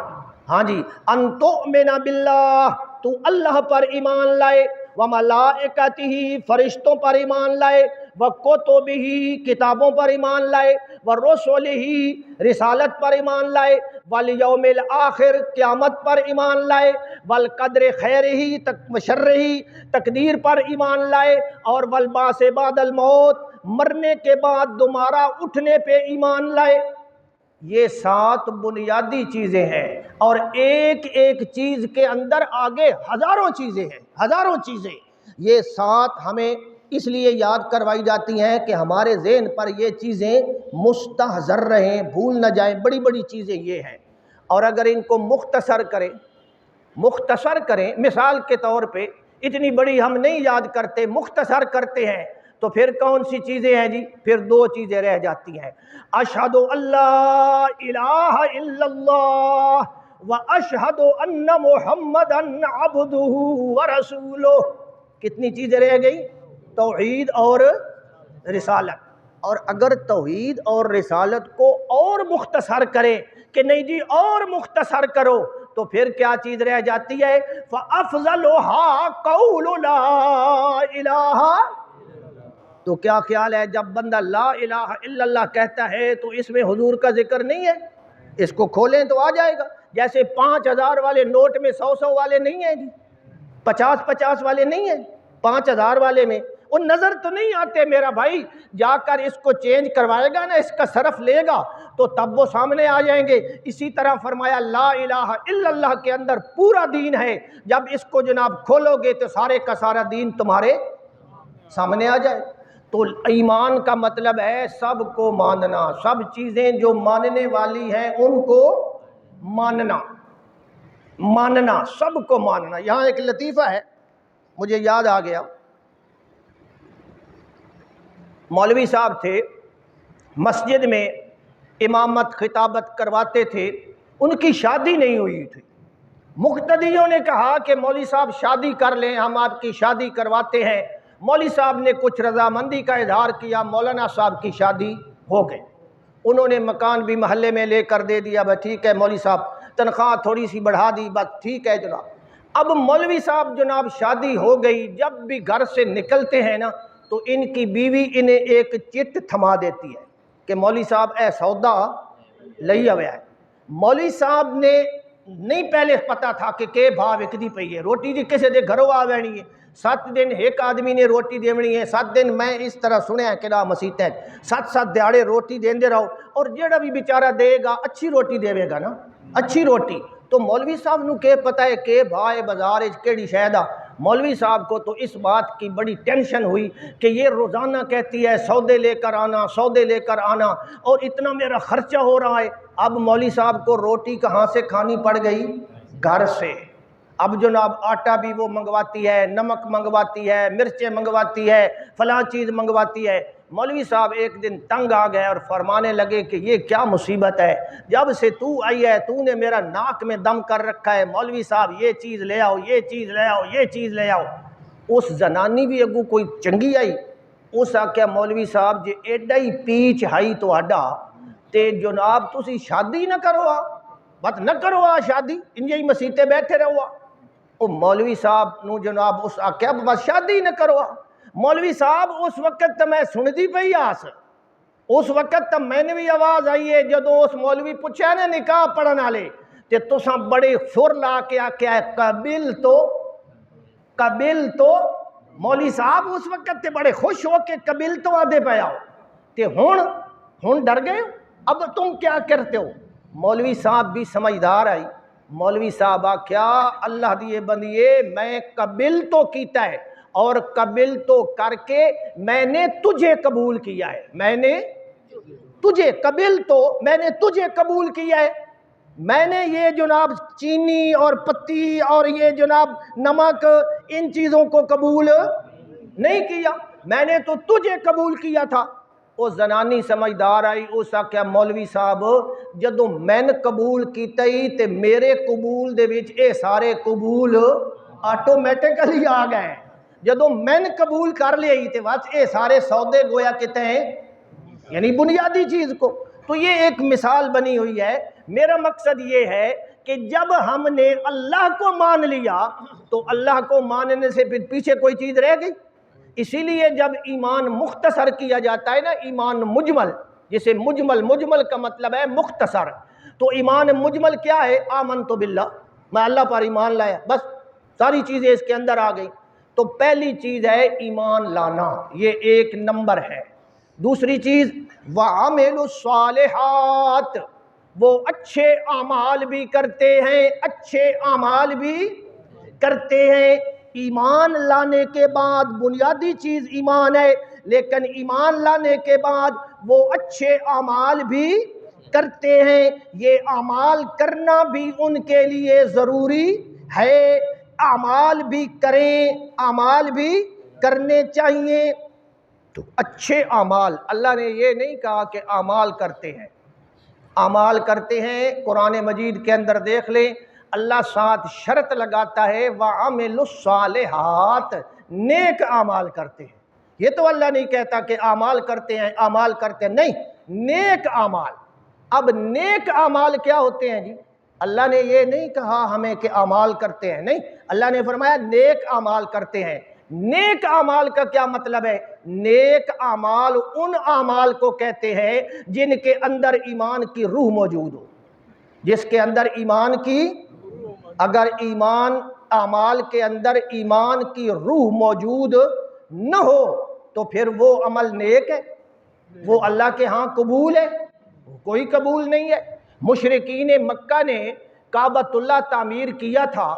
ہاں جی، ان تؤمن باللہ، تو اللہ پر ایمان لائے، وملائکتہ، فرشتوں پر ایمان لائے، وکتبہ، کتابوں پر ایمان لائے، ورسلہ، رسالت پر ایمان لائے، والیوم الآخر، قیامت پر ایمان لائے، والقدر خیرہ وشرہ، تقدیر پر ایمان لائے، اور والبعث بعد الموت، مرنے کے بعد دوبارہ اٹھنے پہ ایمان لائے۔ یہ 7 بنیادی چیزیں ہیں، اور ایک ایک چیز کے اندر آگے ہزاروں چیزیں ہیں، ہزاروں چیزیں۔ یہ 7 ہمیں اس لیے یاد کروائی جاتی ہیں کہ ہمارے ذہن پر یہ چیزیں مستحضر رہیں، بھول نہ جائیں۔ بڑی بڑی چیزیں یہ ہیں، اور اگر ان کو مختصر کریں، مثال کے طور پہ اتنی بڑی ہم نہیں یاد کرتے، مختصر کرتے ہیں، تو پھر کون سی چیزیں ہیں جی؟ پھر 2 چیزیں رہ جاتی ہیں، اشہد ان لا الہ الا اللہ واشہد ان محمدا عبدہ ورسولہ۔ کتنی چیزیں رہ گئی؟ توحید اور رسالت۔ اور اگر توحید اور رسالت کو اور مختصر کریں کہ نہیں جی اور مختصر کرو تو پھر کیا چیز رہ جاتی ہے؟ فَأَفْضَلُهَا قَوْلُ لَا الَٰهَ۔ تو کیا خیال ہے جب بندہ لا الہ الا اللہ کہتا ہے تو اس میں حضور کا ذکر نہیں ہے؟ اس کو کھولیں تو آ جائے گا۔ جیسے 5000 والے نوٹ میں 100 والے نہیں ہیں جی، 50 والے نہیں ہیں، 5000 والے میں وہ نظر تو نہیں آتے میرا بھائی، جا کر اس کو چینج کروائے گا نا، اس کا صرف لے گا تو تب وہ سامنے آ جائیں گے۔ اسی طرح فرمایا لا الہ الا اللہ کے اندر پورا دین ہے، جب اس کو جناب کھولو گے تو سارے کا سارا دین تمہارے سامنے آ جائے۔ تو ایمان کا مطلب ہے سب کو ماننا، سب چیزیں جو ماننے والی ہیں ان کو ماننا، سب کو ماننا۔ یہاں ایک لطیفہ ہے مجھے یاد آ گیا، مولوی صاحب تھے مسجد میں امامت خطابت کرواتے تھے، ان کی شادی نہیں ہوئی تھی۔ مقتدیوں نے کہا کہ مولوی صاحب شادی کر لیں، ہم آپ کی شادی کرواتے ہیں۔ مولوی صاحب نے کچھ رضامندی کا اظہار کیا، مولانا صاحب کی شادی ہو گئی۔ انہوں نے مکان بھی محلے میں لے کر دے دیا، بس ٹھیک ہے مولوی صاحب، تنخواہ تھوڑی سی بڑھا دی، بس ٹھیک ہے جناب۔ اب مولوی صاحب جناب شادی ہو گئی، جب بھی گھر سے نکلتے ہیں نا تو ان کی بیوی انہیں ایک چٹ تھما دیتی ہے کہ مولوی صاحب اے سودا لئی ہویا ہے۔ مولوی صاحب نے نہیں پہلے پتا تھا کہ بھا وکدی پئی ہے، روٹی جی کسے دے گھروں آ وینی ہے، 7 دن ایک آدمی نے روٹی دیونی ہے، 7 دن میں اس طرح سنیا ہے کہ نا مسیح ہے 7 دیہڑے روٹی دیندے رہو، اور جیڑا بھی بیچارہ دے گا اچھی روٹی دے گا نا، اچھی روٹی۔ تو مولوی صاحب نو کہ پتہ ہے کہ بھائی بازار کیڑی شہد آ۔ مولوی صاحب کو تو اس بات کی بڑی ٹینشن ہوئی کہ یہ روزانہ کہتی ہے سودے لے کر آنا، سودے لے کر آنا، اور اتنا میرا خرچہ ہو رہا ہے۔ اب مولوی صاحب کو روٹی کہاں سے کھانی پڑ گئی؟ گھر سے۔ اب جناب آٹا بھی وہ منگواتی ہے، نمک منگواتی ہے، مرچیں منگواتی ہے، فلاں چیز منگواتی ہے۔ مولوی صاحب ایک دن تنگ آ گئے اور فرمانے لگے کہ یہ کیا مصیبت ہے، جب سے تو آئی ہے تو نے میرا ناک میں دم کر رکھا ہے، مولوی صاحب یہ چیز لے آؤ، یہ چیز لے آؤ، یہ چیز لے آؤ۔ اس زنانی بھی اگو کوئی چنگی آئی، اس آکھیا مولوی صاحب جے ایڈا ہی پیچ ہائی تو آڈا تے جناب تسی شادی نہ کرو آ، بات نہ کرو آ شادی، انجے ہی مسیتے بیٹھے رہو آ۔ او مولوی صاحب نو جناب اس آکھیا بس شادی نہ کرو آ۔ مولوی صاحب اس وقت تو میں سن دی پئی آس، اس وقت تو میں نے بھی آواز آئی ہے جدو اس مولوی پوچھا نا نکاح پڑھن والے تے تساں بڑے فر لا کے آکھیا قبل تو مولوی صاحب اس وقت تے بڑے خوش ہو کے قبل تو آدھے پہ آؤ تے ہن ڈر گئے ہو، اب تم کیا کرتے ہو؟ مولوی صاحب بھی سمجھدار آئی، مولوی صاحب آکھیا اللہ دیے بندیے میں قبل تو کیتا ہے، اور قبل تو کر کے میں نے تجھے قبول کیا ہے، میں نے تجھے قبول کیا ہے۔ میں نے یہ جناب چینی اور پتی اور یہ جناب نمک ان چیزوں کو قبول نہیں کیا، میں نے تو تجھے قبول کیا تھا۔ وہ زنانی سمجھدار آئی، اس آکھیا مولوی صاحب جدو میں نے قبول کیتا ہی تے میرے قبول دے وچ اے سارے قبول آٹومیٹکلی آ گئے، جدو میں نے قبول کر لیا ہی تے بس اے سارے سودے گویا کتے ہیں، یعنی بنیادی چیز کو۔ تو یہ ایک مثال بنی ہوئی ہے۔ میرا مقصد یہ ہے کہ جب ہم نے اللہ کو مان لیا تو اللہ کو ماننے سے پھر پیچھے کوئی چیز رہ گئی؟ اسی لیے جب ایمان مختصر کیا جاتا ہے نا، ایمان مجمل، جسے مجمل کا مطلب ہے مختصر، تو ایمان مجمل کیا ہے؟ آمنت باللہ، میں اللہ پر ایمان لایا، بس ساری چیزیں اس کے اندر آ گئی۔ تو پہلی چیز ہے ایمان لانا، یہ ایک نمبر ہے۔ دوسری چیز وَعَمِلُوا الصَّالِحَاتِ، وہ اچھے اعمال بھی کرتے ہیں، اچھے اعمال بھی کرتے ہیں۔ ایمان لانے کے بعد بنیادی چیز ایمان ہے، لیکن ایمان لانے کے بعد وہ اچھے اعمال بھی کرتے ہیں۔ یہ اعمال کرنا بھی ان کے لیے ضروری ہے، اعمال بھی کریں، اعمال بھی کرنے چاہیے۔ تو اچھے اعمال، اللہ نے یہ نہیں کہا کہ اعمال کرتے ہیں، اعمال کرتے ہیں۔ قرآن مجید کے اندر دیکھ لیں، اللہ ساتھ شرط لگاتا ہے وَعَمِلُوا الصَّالِحَاتِ، نیک اعمال کرتے ہیں۔ یہ تو اللہ نہیں کہتا کہ اعمال کرتے ہیں اعمال کرتے ہیں، نہیں، نیک اعمال۔ اب نیک اعمال کیا ہوتے ہیں جی؟ اللہ نے یہ نہیں کہا ہمیں کہ اعمال کرتے ہیں، نہیں، اللہ نے فرمایا نیک اعمال کرتے ہیں۔ نیک اعمال کا کیا مطلب ہے؟ نیک اعمال ان اعمال کو کہتے ہیں جن کے اندر ایمان کی روح موجود ہو۔ جس کے اندر ایمان کی، اگر ایمان، اعمال کے اندر ایمان کی روح موجود نہ ہو تو پھر وہ عمل نیک ہے، وہ اللہ کے ہاں قبول ہے؟ کوئی قبول نہیں ہے۔ مشرکین مکہ نے کعبۃ اللہ تعمیر کیا تھا،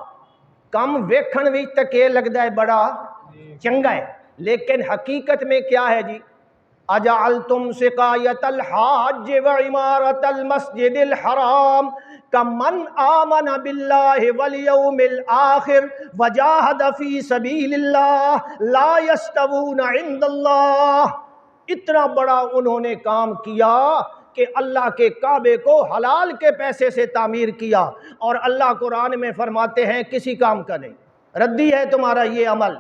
کم ویکھن وچ تک یہ لگتا ہے بڑا چنگا ہے، لیکن حقیقت میں کیا ہے جی؟ اجعلتم سقایۃ الحاج وعمارۃ المسجد الحرام کمن آمن باللہ والیوم الآخر وجاہد فی سبیل اللہ لا یستوون عند اللہ۔ اتنا بڑا انہوں نے کام کیا کہ اللہ کے کعبے کو حلال کے پیسے سے تعمیر کیا، اور اللہ قرآن میں فرماتے ہیں کسی کام کا نہیں، ردی ہے تمہارا یہ عمل،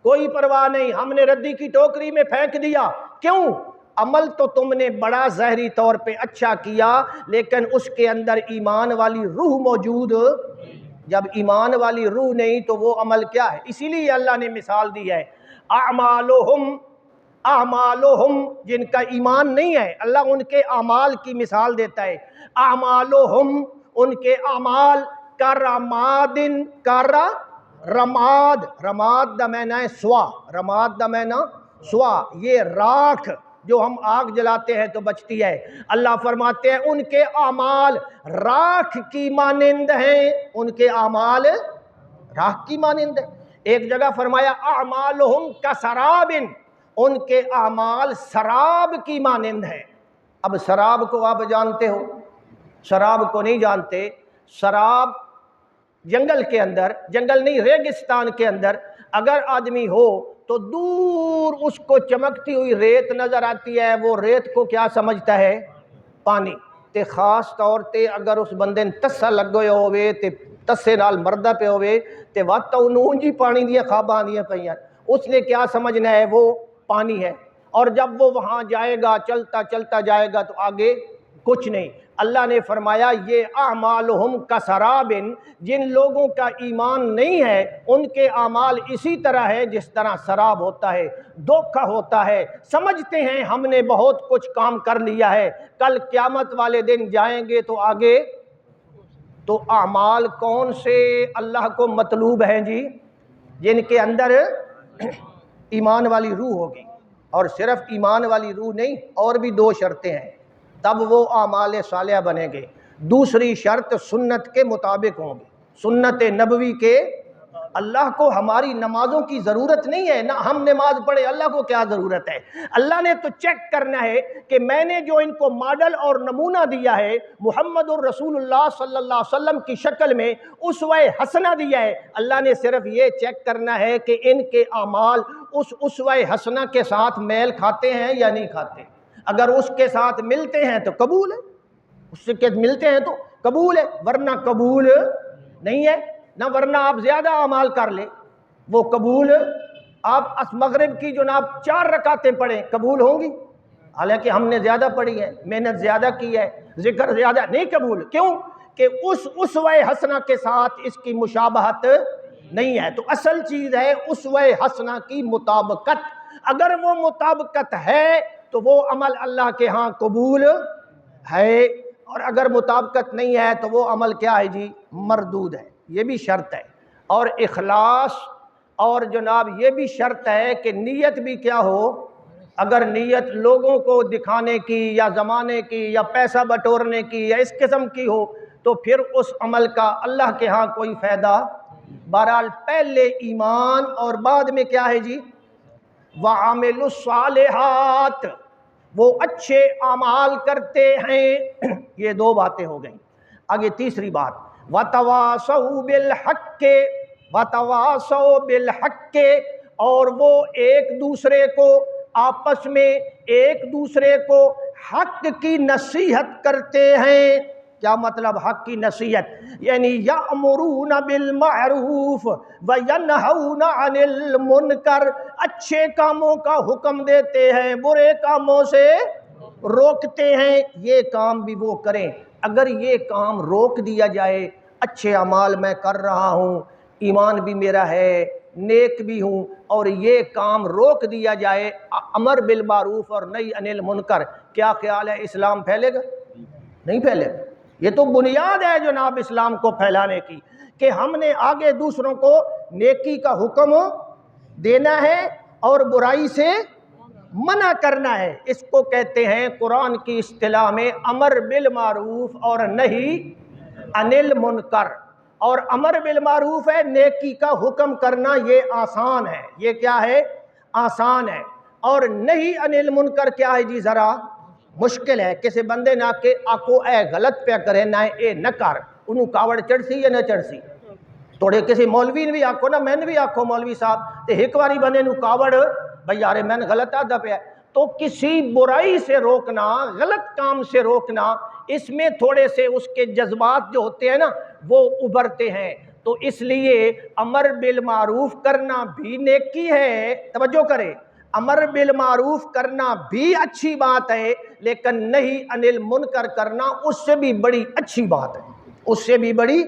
کوئی پرواہ نہیں، ہم نے ردی کی ٹوکری میں پھینک دیا۔ کیوں؟ عمل تو تم نے بڑا ظاہری طور پہ اچھا کیا، لیکن اس کے اندر ایمان والی روح موجود، جب ایمان والی روح نہیں تو وہ عمل کیا ہے؟ اسی لیے اللہ نے مثال دی ہے، اعمالہم جن کا ایمان نہیں ہے، اللہ ان کے اعمال کی مثال دیتا ہے، اعمالہم ان کے اعمال کرمادن، رماد، رماد دا معنی ہے سوا، رماد دا معنی سوا، یہ راکھ جو ہم آگ جلاتے ہیں تو بچتی ہے، اللہ فرماتے ہیں ان کے اعمال راکھ کی مانند ہیں، ان کے اعمال راکھ کی مانند ہیں۔ ایک جگہ فرمایا اعمالہم کسراب، ان کے اعمال سراب کی مانند ہیں۔ اب سراب کو آپ جانتے ہو؟ سراب کو نہیں جانتے؟ سراب جنگل کے اندر، جنگل نہیں ریگستان کے اندر اگر آدمی ہو تو دور اس کو چمکتی ہوئی ریت نظر آتی ہے، وہ ریت کو کیا سمجھتا ہے؟ پانی۔ تے خاص طور تے اگر اس بندے نے تسا لگے ہوئے تے تسے نال مردہ پہ ہوئے تے وقت انہوں جی پانی دیا خواباں دیا پہیاں، اس نے کیا سمجھنا ہے؟ وہ پانی ہے، اور جب وہ وہاں جائے گا چلتا چلتا جائے گا تو آگے کچھ نہیں۔ اللہ نے فرمایا یہ اعمالہم کسراب، جن لوگوں کا ایمان نہیں ہے ان کے اعمال اسی طرح ہے جس طرح سراب ہوتا ہے، دھوکہ ہوتا ہے، سمجھتے ہیں ہم نے بہت کچھ کام کر لیا ہے، کل قیامت والے دن جائیں گے تو آگے۔ تو اعمال کون سے اللہ کو مطلوب ہیں جی؟ جن کے اندر ایمان والی روح ہوگی، اور صرف ایمان والی روح نہیں، اور بھی دو شرطیں ہیں تب وہ اعمال صالحہ بنیں گے۔ دوسری شرط سنت کے مطابق ہوں گی، سنت نبوی کے۔ اللہ کو ہماری نمازوں کی ضرورت نہیں ہے، نہ ہم نماز پڑھے، اللہ کو کیا ضرورت ہے؟ اللہ نے تو چیک کرنا ہے کہ میں نے جو ان کو ماڈل اور نمونہ دیا ہے محمد الرسول اللہ صلی اللہ علیہ وسلم کی شکل میں، اسوہ حسنہ دیا ہے، اللہ نے صرف یہ چیک کرنا ہے کہ ان کے اعمال اس اسوہ حسنہ کے ساتھ میل کھاتے ہیں یا نہیں کھاتے۔ اگر اس کے ساتھ ملتے ہیں تو قبول ہے، اس سے ملتے ہیں تو قبول ہے، ورنہ قبول نہیں ہے۔ نہ ورنہ آپ زیادہ اعمال کر لیں وہ قبول، آپ مغرب کی جناب 4 رکعتیں پڑھیں قبول ہوں گی، حالانکہ ہم نے زیادہ پڑھی ہے، محنت زیادہ کی ہے، ذکر زیادہ، نہیں قبول۔ کیوں؟ کہ اس اسوہ حسنہ کے ساتھ اس کی مشابہت نہیں ہے۔ تو اصل چیز ہے اسوہ حسنہ کی مطابقت، اگر وہ مطابقت ہے تو وہ عمل اللہ کے ہاں قبول ہے، اور اگر مطابقت نہیں ہے تو وہ عمل کیا ہے جی؟ مردود ہے۔ یہ بھی شرط ہے، اور اخلاص، اور جناب یہ بھی شرط ہے کہ نیت بھی کیا ہو۔ اگر نیت لوگوں کو دکھانے کی یا زمانے کی یا پیسہ بٹورنے کی یا اس قسم کی ہو تو پھر اس عمل کا اللہ کے ہاں کوئی فائدہ۔ بہرحال پہلے ایمان اور بعد میں کیا ہے جی؟ وَعَمِلُوا الصَّالِحَاتِ، وہ اچھے اعمال کرتے ہیں۔ یہ 2 باتیں ہو گئیں۔ آگے تیسری بات، وَتَوَاصَوْا بِالْحَقِّ، وَتَوَاصَوْا بِالْحَقِّ، اور وہ ایک دوسرے کو آپس میں ایک دوسرے کو حق کی نصیحت کرتے ہیں۔ کیا مطلب حق کی نصیحت؟ یعنی یأمرون بالمعروف وینہون عن المنکر، اچھے کاموں کا حکم دیتے ہیں، برے کاموں سے روکتے ہیں، یہ کام بھی وہ کریں۔ اگر یہ کام روک دیا جائے، اچھے اعمال میں کر رہا ہوں، ایمان بھی میرا ہے، نیک بھی ہوں، اور یہ کام روک دیا جائے امر بالمعروف اور نہی عن المنکر، کیا خیال ہے اسلام پھیلے گا؟ نہیں پھیلے گا۔ یہ تو بنیاد ہے جناب اسلام کو پھیلانے کی، کہ ہم نے آگے دوسروں کو نیکی کا حکم دینا ہے اور برائی سے منع کرنا ہے۔ اس کو کہتے ہیں قرآن کی اصطلاح میں امر بالمعروف اور نہی عن المنکر۔ اور امر بالمعروف ہے نیکی کا حکم کرنا، یہ آسان ہے، یہ کیا ہے؟ آسان ہے۔ اور نہی عن المنکر کیا ہے جی؟ ذرا مشکل ہے۔ کسی بندے نہ کہ آکو اے غلط پہ کرے نہ اے نہ کر، انہوں کاوڑ چڑھ سی یا نہ چڑھ سی؟ توڑے کسی مولوی نے بھی آکو نا، میں نے بھی آکو مولوی صاحب تے ایک باری بندے نو کاوڑ بھئی یارے میں نے غلط آدھا پہ ہے، تو کسی برائی سے روکنا، غلط کام سے روکنا، اس میں تھوڑے سے اس کے جذبات جو ہوتے ہیں نا وہ ابھرتے ہیں۔ تو اس لیے امر بالمعروف کرنا بھی نیکی ہے، توجہ کرے، امر بالمعروف کرنا بھی اچھی بات ہے، لیکن نہی عن المنکر کرنا اس سے بھی بڑی اچھی بات ہے، اس سے بھی بڑی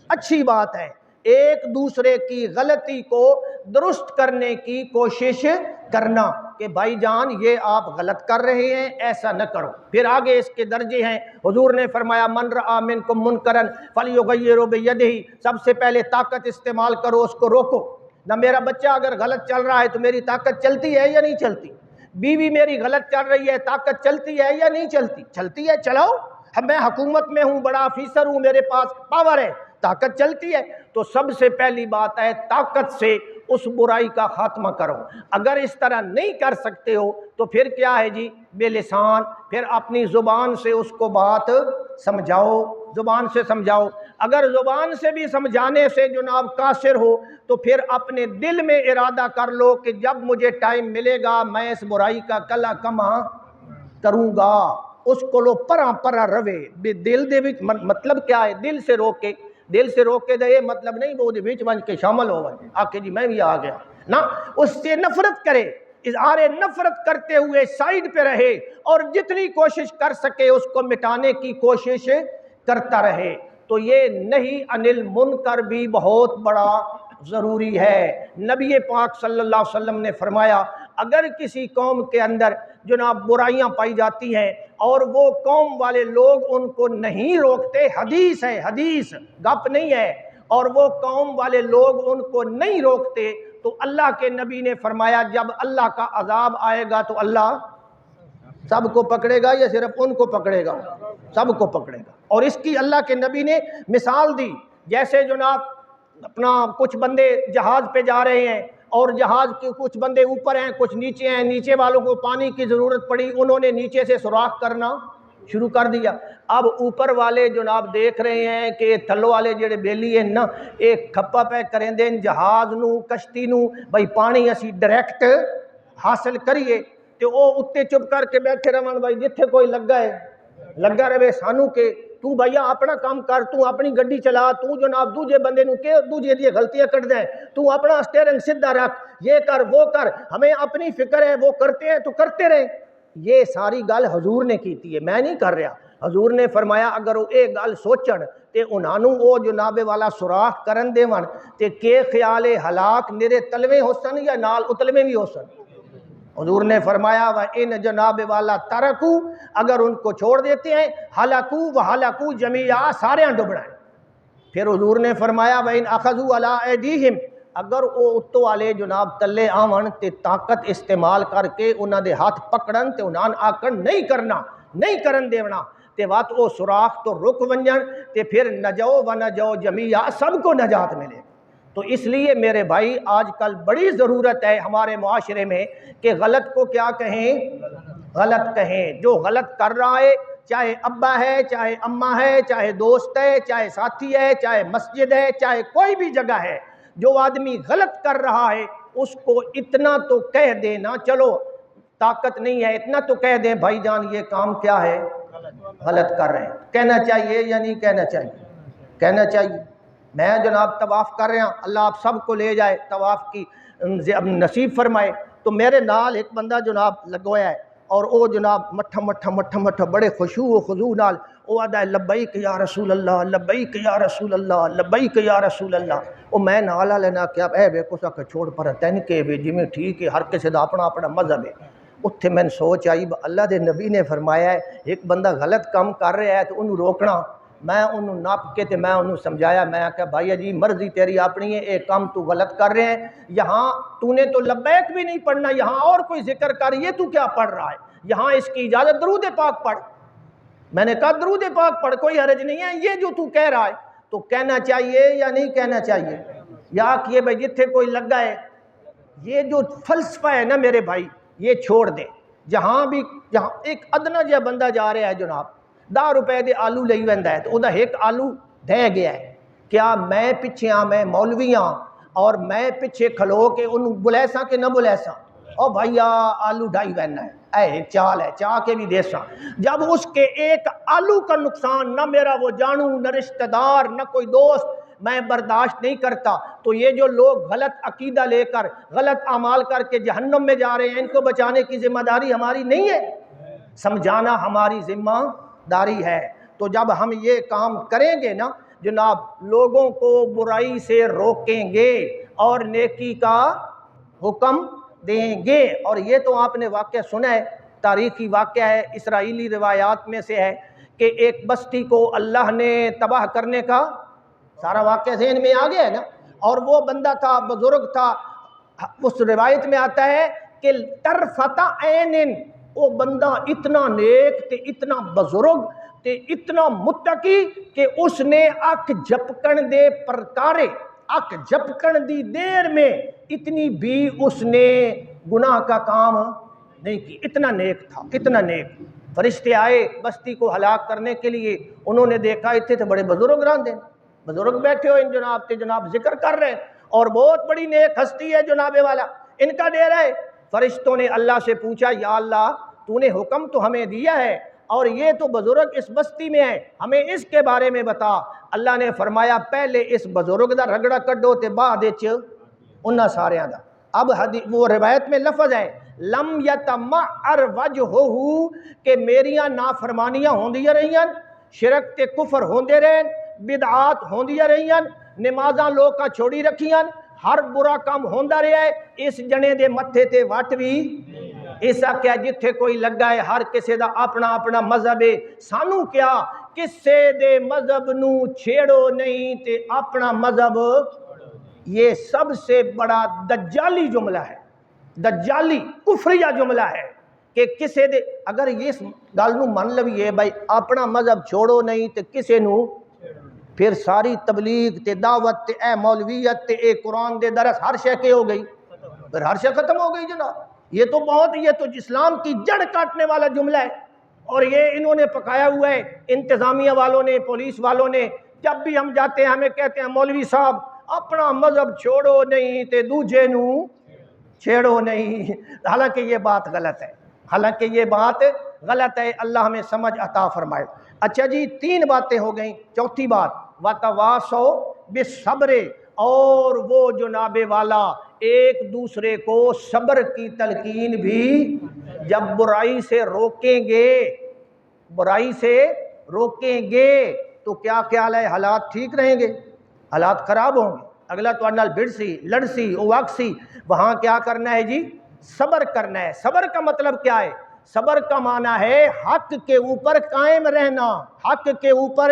اچھی بات ہے۔ ایک دوسرے کی غلطی کو درست کرنے کی کوشش کرنا کہ بھائی جان یہ آپ غلط کر رہے ہیں، ایسا نہ کرو۔ پھر آگے اس کے درجے ہیں، حضور نے فرمایا من رآ منکم منکرا فلیغیرہ بیدہ، سب سے پہلے طاقت استعمال کرو، اس کو روکو۔ نہ میرا بچہ اگر غلط چل رہا ہے تو میری طاقت چلتی ہے یا نہیں چلتی؟ بیوی میری غلط چل رہی ہے، طاقت چلتی ہے یا نہیں چلتی؟ چلتی ہے، چلاؤ۔ میں حکومت میں ہوں، بڑا آفیسر ہوں، میرے پاس پاور ہے، طاقت چلتی ہے۔ تو سب سے پہلی بات ہے طاقت سے اس برائی کا خاتمہ کرو۔ اگر اس طرح نہیں کر سکتے ہو تو پھر کیا ہے جی؟ بے لسان، پھر اپنی زبان سے اس کو بات سمجھاؤ، زبان سے سمجھاؤ۔ اگر زبان سے بھی سمجھانے سے جناب قاصر ہو تو پھر اپنے دل میں ارادہ کر لو کہ جب مجھے ٹائم ملے گا میں اس برائی کا کلا کما کروں گا۔ اس کو لو پرا روے بے دل دے وچ، مطلب کیا ہے؟ دل سے روکے، دل سے روکے دے، یہ مطلب نہیں وہ وچ ون کے شامل ہو ون آکے جی میں بھی آ گیا نا، اس سے نفرت کرے، اظہار نفرت کرتے ہوئے سائیڈ پہ رہے اور جتنی کوشش کر سکے اس کو مٹانے کی کوشش کرتا رہے۔ تو یہ نہی عن المنکر بھی بہت بڑا ضروری ہے۔ نبی پاک صلی اللہ علیہ وسلم نے فرمایا اگر کسی قوم کے اندر جناب برائیاں پائی جاتی ہیں اور وہ قوم والے لوگ ان کو نہیں روکتے، حدیث ہے، حدیث گپ نہیں ہے، اور وہ قوم والے لوگ ان کو نہیں روکتے تو اللہ کے نبی نے فرمایا جب اللہ کا عذاب آئے گا تو اللہ سب کو پکڑے گا یا صرف ان کو پکڑے گا؟ سب کو پکڑے گا۔ اور اس کی اللہ کے نبی نے مثال دی، جیسے جناب اپنا کچھ بندے جہاز پہ جا رہے ہیں اور جہاز کے کچھ بندے اوپر ہیں کچھ نیچے ہیں، نیچے والوں کو پانی کی ضرورت پڑی، انہوں نے نیچے سے سوراخ کرنا شروع کر دیا۔ اب اوپر والے جناب دیکھ رہے ہیں کہ تھلو والے جڑے بیلی ہیں نا ایک کھپا پہ کریں دیں جہاز نو کشتی نو بھائی پانی اسی ڈائریکٹ حاصل کریے، تو وہ اتنے چپ کر کے بیٹھے رہن بھائی جتھے کوئی لگا ہے لگا رہے سانو کہ تو بھیا اپنا کام کر، تو اپنی گڈی چلا، تو جناب دوجے بندے نو کہ دوجے دی غلطیاں کٹ دیں، تو اپنا سٹیئرنگ سیدھا رکھ، یہ کر وہ کر، ہمیں اپنی فکر ہے، وہ کرتے ہیں تو کرتے رہیں۔ یہ ساری گل حضور نے کیتی ہے، میں نہیں کر رہا۔ حضور نے فرمایا اگر وہ ایک گل سوچن تے انہاں نو او جناب والا سوراخ کرن دیون تے کہ خیال ہلاک میرے تلوے ہوسن یا نال اتلوے بھی ہوسن؟ حضور نے فرمایا وَإِنْ جناب والا ترکو، اگر ان کو چھوڑ دیتے ہیں ہلاکو وہلاکو جمیعا، سارے ڈوبنا ہے۔ پھر حضور نے فرمایا وَإِنْ أَخَذُوا عَلَىٰ أَيْدِيهِمْ، اگر وہ اتو والے جناب تلے آون تے طاقت استعمال کر کے انہاں دے ہاتھ پکڑن تے انہاں آکن نہیں کرنا، نہیں کرن دیونا تے وات او سوراخ تو رک ونجن تے پھر نجو و نجو جمیعا، سب کو نجات ملے۔ تو اس لیے میرے بھائی آج کل بڑی ضرورت ہے ہمارے معاشرے میں کہ غلط کو کیا کہیں؟ غلط کہیں۔ جو غلط کر رہا ہے چاہے ابا ہے، چاہے اماں ہے، چاہے دوست ہے، چاہے ساتھی ہے، چاہے مسجد ہے، چاہے کوئی بھی جگہ ہے، جو آدمی غلط کر رہا ہے اس کو اتنا تو کہہ دینا، چلو طاقت نہیں ہے اتنا تو کہہ دیں بھائی جان یہ کام کیا ہے؟ غلط کر رہے ہیں. کہنا چاہیے یا نہیں کہنا چاہیے؟ کہنا چاہیے. میں جناب طواف کر رہا ہوں، اللہ آپ سب کو لے جائے طواف کی نصیب فرمائے. تو میرے نال ایک بندہ جناب لگویا ہے اور وہ جناب مٹھا بڑے خشوع و خضوع نال وہ آدھا ہے لبیک یا رسول اللہ، لبیک یا رسول اللہ، لبیک یا رسول اللہ. وہ میں نالا لینا کیا اے ویکو سا کہ چھوڑ پر تین کے بھی جی ٹھیک ہے، ہر کسی دا اپنا اپنا مذہب ہے. اتھے میں سوچ آئی اللہ دے نبی نے فرمایا ہے ایک بندہ غلط کام کر رہا ہے تو انہوں روکنا. میں انہوں ناپ کے تے میں انہوں سمجھایا، میں کہا بھائی جی مرضی تیری اپنی ہے، ایک کام تو غلط کر رہے ہیں. یہاں تو نے تو لبیک بھی نہیں پڑھنا، یہاں اور کوئی ذکر کر، یہ تو کیا پڑھ رہا ہے؟ یہاں اس کی اجازت درود پاک پڑھ. میں نے کہا درود پاک پڑھ، کوئی حرج نہیں ہے. یہ جو تو کہہ رہا ہے تو کہنا چاہیے یا نہیں کہنا چاہیے؟ یا کہ بھائی جتھے کوئی لگا ہے یہ جو فلسفہ ہے نا میرے بھائی یہ چھوڑ دے. جہاں ایک ادنا جہا بندہ جا رہا ہے جناب 10 روپے دے آلو لئی ویندا ہے تو وہ ایک آلو دے گیا ہے. کیا میں پیچھے میں مولوی ہاں اور میں پیچھے کھلو کے انہوں بلیساں کہ نہ بلیساں؟ او بھائیا آلو ڈھائی وینا ہے، اے چال ہے چاہ کے بھی دیساں. جب اس کے ایک آلو کا نقصان نہ میرا وہ جانوں نہ رشتہ دار نہ کوئی دوست میں برداشت نہیں کرتا، تو یہ جو لوگ غلط عقیدہ لے کر غلط اعمال کر کے جہنم میں جا رہے ہیں ان کو بچانے کی ذمہ داری ہماری نہیں ہے؟ سمجھانا ہماری ذمہ داری ہے. تو جب ہم یہ کام کریں گے نا جناب لوگوں کو برائی سے روکیں گے اور نیکی کا حکم دیں گے. اور یہ تو آپ نے واقعہ سنا ہے، تاریخی واقعہ ہے، اسرائیلی روایات میں سے ہے کہ ایک بستی کو اللہ نے تباہ کرنے کا سارا واقعہ ذہن میں آ گیا ہے نا. اور وہ بندہ تھا، بزرگ تھا. اس روایت میں آتا ہے کہ طرفۃ عین، وہ بندہ اتنا نیک تے اتنا بزرگ تے اتنا متقی کہ اس نے اک جھپکن دے پرکارے اک جھپکن دی دیر میں اتنی بھی اس نے گناہ کا کام نہیں کی. اتنا نیک تھا، اتنا نیک. فرشتے آئے بستی کو ہلاک کرنے کے لیے، انہوں نے دیکھا اتنے تو بڑے بزرگ راندے، بزرگ بیٹھے ہو ان جناب تے جناب ذکر کر رہے ہیں اور بہت بڑی نیک ہستی ہے جناب والا، ان کا ڈیرہ ہے. فرشتوں نے اللہ سے پوچھا یا اللہ تو نے حکم تو ہمیں دیا ہے اور یہ تو بزرگ اس بستی میں ہے، ہمیں اس کے بارے میں بتا. اللہ نے فرمایا پہلے اس بزرگ دا رگڑا کڈو تے بعد وچ انہاں ساریاں دا. اب وہ روایت میں لفظ ہے لم یتمعر وجہہ کہ میریاں نافرمانیاں ہوندیاں رہیاں، شرک تے کفر ہوندے رہن، بدعات ہوندیاں رہیاں، نمازاں لوگ کا چھوڑی رکھیاں، ہر برا کام ہوندا رہا ہے. اس جنے دے متھے تے وٹ بھی ایسا کیا جتھے کوئی لگا ہے ہر کسی دا اپنا اپنا مذہب ہے. سانو کیا کسے دے مذہب نو چھیڑو نہیں تے اپنا مذہب. یہ سب سے بڑا دجالی جملہ ہے، دجالی کفریہ جملہ ہے کہ کسے دے اگر یہ گل نو من لویے بھائی اپنا مذہب چھوڑو نہیں تے کسے نو، پھر ساری تبلیغ تے دعوت تے اے مولویت تے اے قرآن دے درس ہر شے کے ہو گئی، پھر ہر شے ختم ہو گئی جناب. یہ تو اسلام کی جڑ کاٹنے والا جملہ ہے اور یہ انہوں نے پکایا ہوا ہے انتظامیہ والوں نے، پولیس والوں نے. جب بھی ہم جاتے ہیں ہمیں کہتے ہیں مولوی صاحب اپنا مذہب چھوڑو نہیں تے دوجے نو چھیڑو نہیں. حالانکہ یہ بات غلط ہے، حالانکہ یہ بات غلط ہے. اللہ ہمیں سمجھ عطا فرمائے. اچھا جی 3 باتیں ہو گئیں. چوتھی بات وَتَوَاصَوْا بِالصَّبْرِ، اور وہ جناب والا ایک دوسرے کو صبر کی تلقین بھی. جب برائی سے روکیں گے، برائی سے روکیں گے تو کیا خیال ہے حالات ٹھیک رہیں گے؟ حالات خراب ہوں گے. اگلا تو انال بڑسی لڑسی اواکسی، وہاں کیا کرنا ہے جی؟ صبر کرنا ہے. صبر کا مطلب کیا ہے؟ صبر کا معنی ہے حق کے اوپر قائم رہنا. حق کے اوپر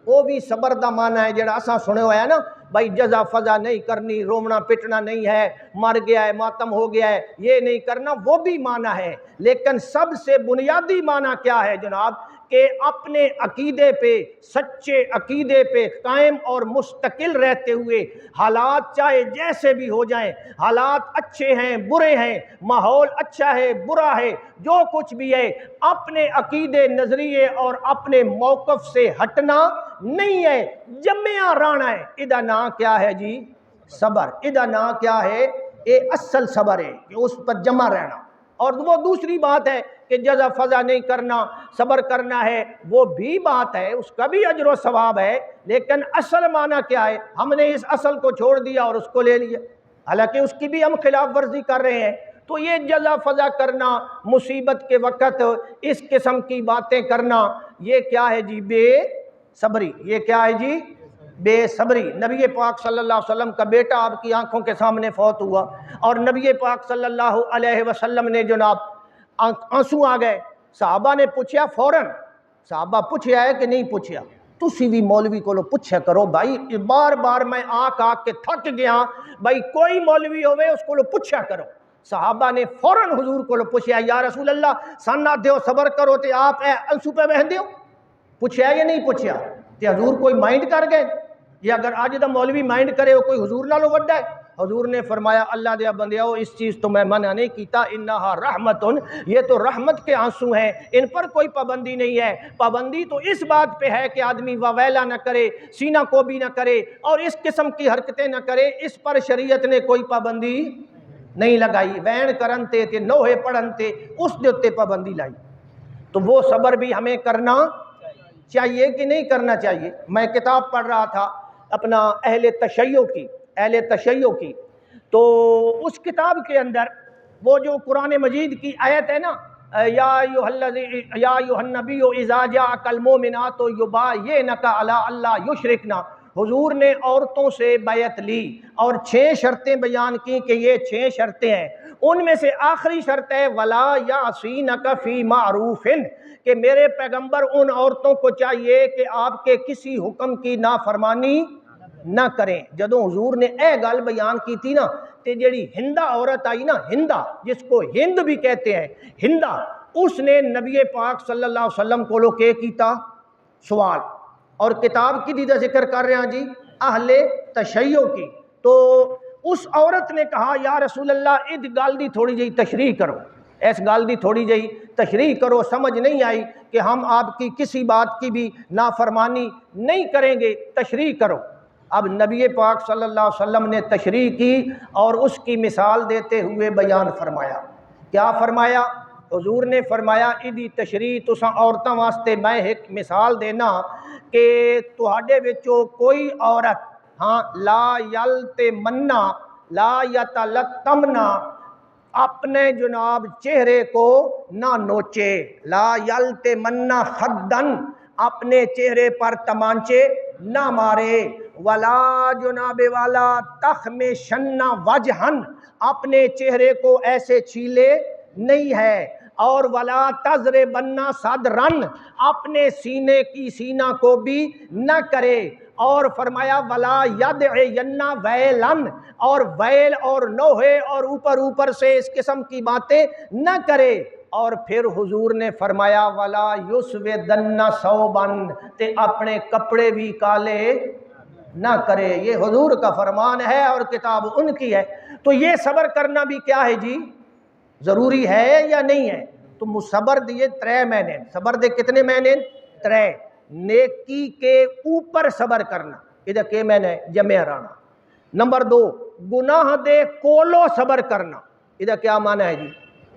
وہ بھی صبر دا معنی ہے جڑا اساں سنے ہوا ہے نا بھائی جزا فضا نہیں کرنی، رومنا پٹنا نہیں ہے، مر گیا ہے ماتم ہو گیا ہے یہ نہیں کرنا، وہ بھی معنی ہے. لیکن سب سے بنیادی معنی کیا ہے جناب کہ اپنے عقیدے پہ، سچے عقیدے پہ قائم اور مستقل رہتے ہوئے حالات چاہے جیسے بھی ہو جائیں، حالات اچھے ہیں برے ہیں، ماحول اچھا ہے برا ہے، جو کچھ بھی ہے اپنے عقیدے نظریے اور اپنے موقف سے ہٹنا نہیں ہے، جمعہ رانا ہے. ادا نا کیا ہے جی؟ صبر. ادا نا کیا ہے؟ اے اصل صبر ہے کہ اس پر جمع رہنا. اور وہ دوسری بات ہے کہ جزا فضا نہیں کرنا، صبر کرنا ہے، وہ بھی بات ہے، اس کا بھی اجر و ثواب ہے، لیکن اصل معنی کیا ہے؟ ہم نے اس اصل کو چھوڑ دیا اور اس کو لے لیا، حالانکہ اس کی بھی ہم خلاف ورزی کر رہے ہیں۔ تو یہ جزا فضا کرنا، مصیبت کے وقت اس قسم کی باتیں کرنا، یہ کیا ہے جی؟ بے صبری۔ یہ کیا ہے جی؟ بے صبری۔ نبی پاک صلی اللہ علیہ وسلم کا بیٹا آپ کی آنکھوں کے سامنے فوت ہوا، اور نبی پاک صلی اللہ علیہ وسلم نے جناب آنسو آ گئے، صحابہ نے پوچھا فوراً، صحابہ پوچھا ہے کہ نہیں پوچھا؟ تسی بھی مولوی کو لو پوچھا کرو بھائی، بار بار میں آ کے تھک گیا، بھائی کوئی مولوی ہوئے اس کو لو پوچھا کرو۔ صحابہ نے فوراً حضور کو لو پوچھا، یا رسول اللہ سننا دیو صبر کرو تے آپ انسو پہ بہن دیو؟ پوچھا یا نہیں پوچھا؟ تے حضور کوئی مائنڈ کر گئے؟ یا اگر آج دا مولوی مائنڈ کرے وہ کوئی حضور نہ لو وڈا ہے؟ حضور نے فرمایا اللہ دیا بندیاؤ، اس چیز تو میں منع نہیں کیتا، انہا رحمتن، یہ تو رحمت کے آنسو ہیں، ان پر کوئی پابندی نہیں ہے۔ پابندی تو اس بات پہ ہے کہ آدمی وویلا نہ کرے، سینہ کو بھی نہ کرے، اور اس قسم کی حرکتیں نہ کرے، اس پر شریعت نے کوئی پابندی نہیں لگائی۔ وین کرن تے نوہے پڑھن تے اس دے اتے پابندی لائی۔ تو وہ صبر بھی ہمیں کرنا چاہیے کہ نہیں کرنا چاہیے؟ میں کتاب پڑھ رہا تھا اپنا اہل تشیع کی، تو اس کتاب کے اندر وہ جو قرآن مجید کی آیت ہے نا، یا ایھا النبی اذا جاءک المؤمنات یباینک علی اللہ یشرکن، حضور نے عورتوں سے بیعت لی اور 6 شرطیں بیان کی کہ یہ 6 شرطیں ہیں، ان میں سے آخری شرط ہے ولا یعصینک فی معروف، کہ میرے پیغمبر ان عورتوں کو چاہیے کہ آپ کے کسی حکم کی نافرمانی نہ کریں۔ جدوں حضور نے اے گل بیان کی تھی نا، تے جیڑی ہندہ عورت آئی نا، ہندہ جس کو ہند بھی کہتے ہیں، ہندہ، اس نے نبی پاک صلی اللہ علیہ وسلم کو لو کہ کیتا سوال، اور کتاب کی دیدہ ذکر کر رہے ہیں جی اہل تشیع کی۔ تو اس عورت نے کہا یا رسول اللہ اس گل دی تھوڑی جی تشریح کرو، اس گل دی تھوڑی جی تشریح کرو، سمجھ نہیں آئی کہ ہم آپ کی کسی بات کی بھی نافرمانی نہیں کریں گے، تشریح کرو۔ اب نبی پاک صلی اللہ علیہ وسلم نے تشریح کی اور اس کی مثال دیتے ہوئے بیان فرمایا۔ کیا فرمایا؟ حضور نے فرمایا ایدی تشریح تساں عورتاں واسطے میں ایک مثال دینا کہ تہاڈے وچوں کوئی عورت لا یلتمنا لا یتلتمنا، اپنے جناب چہرے کو نہ نوچے، لا یلتمنا خدن، اپنے چہرے پر تمانچے نہ مارے، ولا جناب والا تخمشن وجہن، اپنے چہرے کو ایسے چھیلے نہیں ہے، اور ولا تضربن صدرن، اپنے سینے کی سینہ کو بھی نہ کرے، اور فرمایا ولا یدعین ویلن، اور ویل اور نوحے اور اوپر سے اس قسم کی باتیں نہ کرے، اور پھر حضور نے فرمایا ولا یسودن ثوبن، تے اپنے کپڑے بھی کالے نہ کرے۔ یہ حضور کا فرمان ہے اور کتاب ان کی ہے۔ تو یہ صبر کرنا بھی کیا ہے جی؟ ضروری ہے یا نہیں ہے؟ تو صبر دیے 3 معنی، صبر دے کتنے معنی؟ 3۔ نیکی کے اوپر صبر کرنا، ادھر کے معنی ہے؟ جمع رانا۔ نمبر 2، گناہ دے کولو صبر کرنا، ادھر کیا معنی ہے جی؟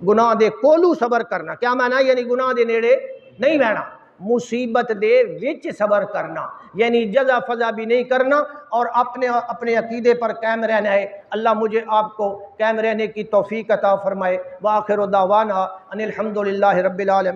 گناہ دے کولو صبر کرنا، کیا معنی ہے؟ یعنی گناہ دے نیڑے نہیں بہنا۔ مصیبت دے وچ صبر کرنا، یعنی جزا فضا بھی نہیں کرنا، اور اپنے عقیدے پر قائم رہنا ہے۔ اللہ مجھے آپ کو قائم رہنے کی توفیق عطا فرمائے۔ وآخر دعوانا ان الحمدللہ رب العالمین۔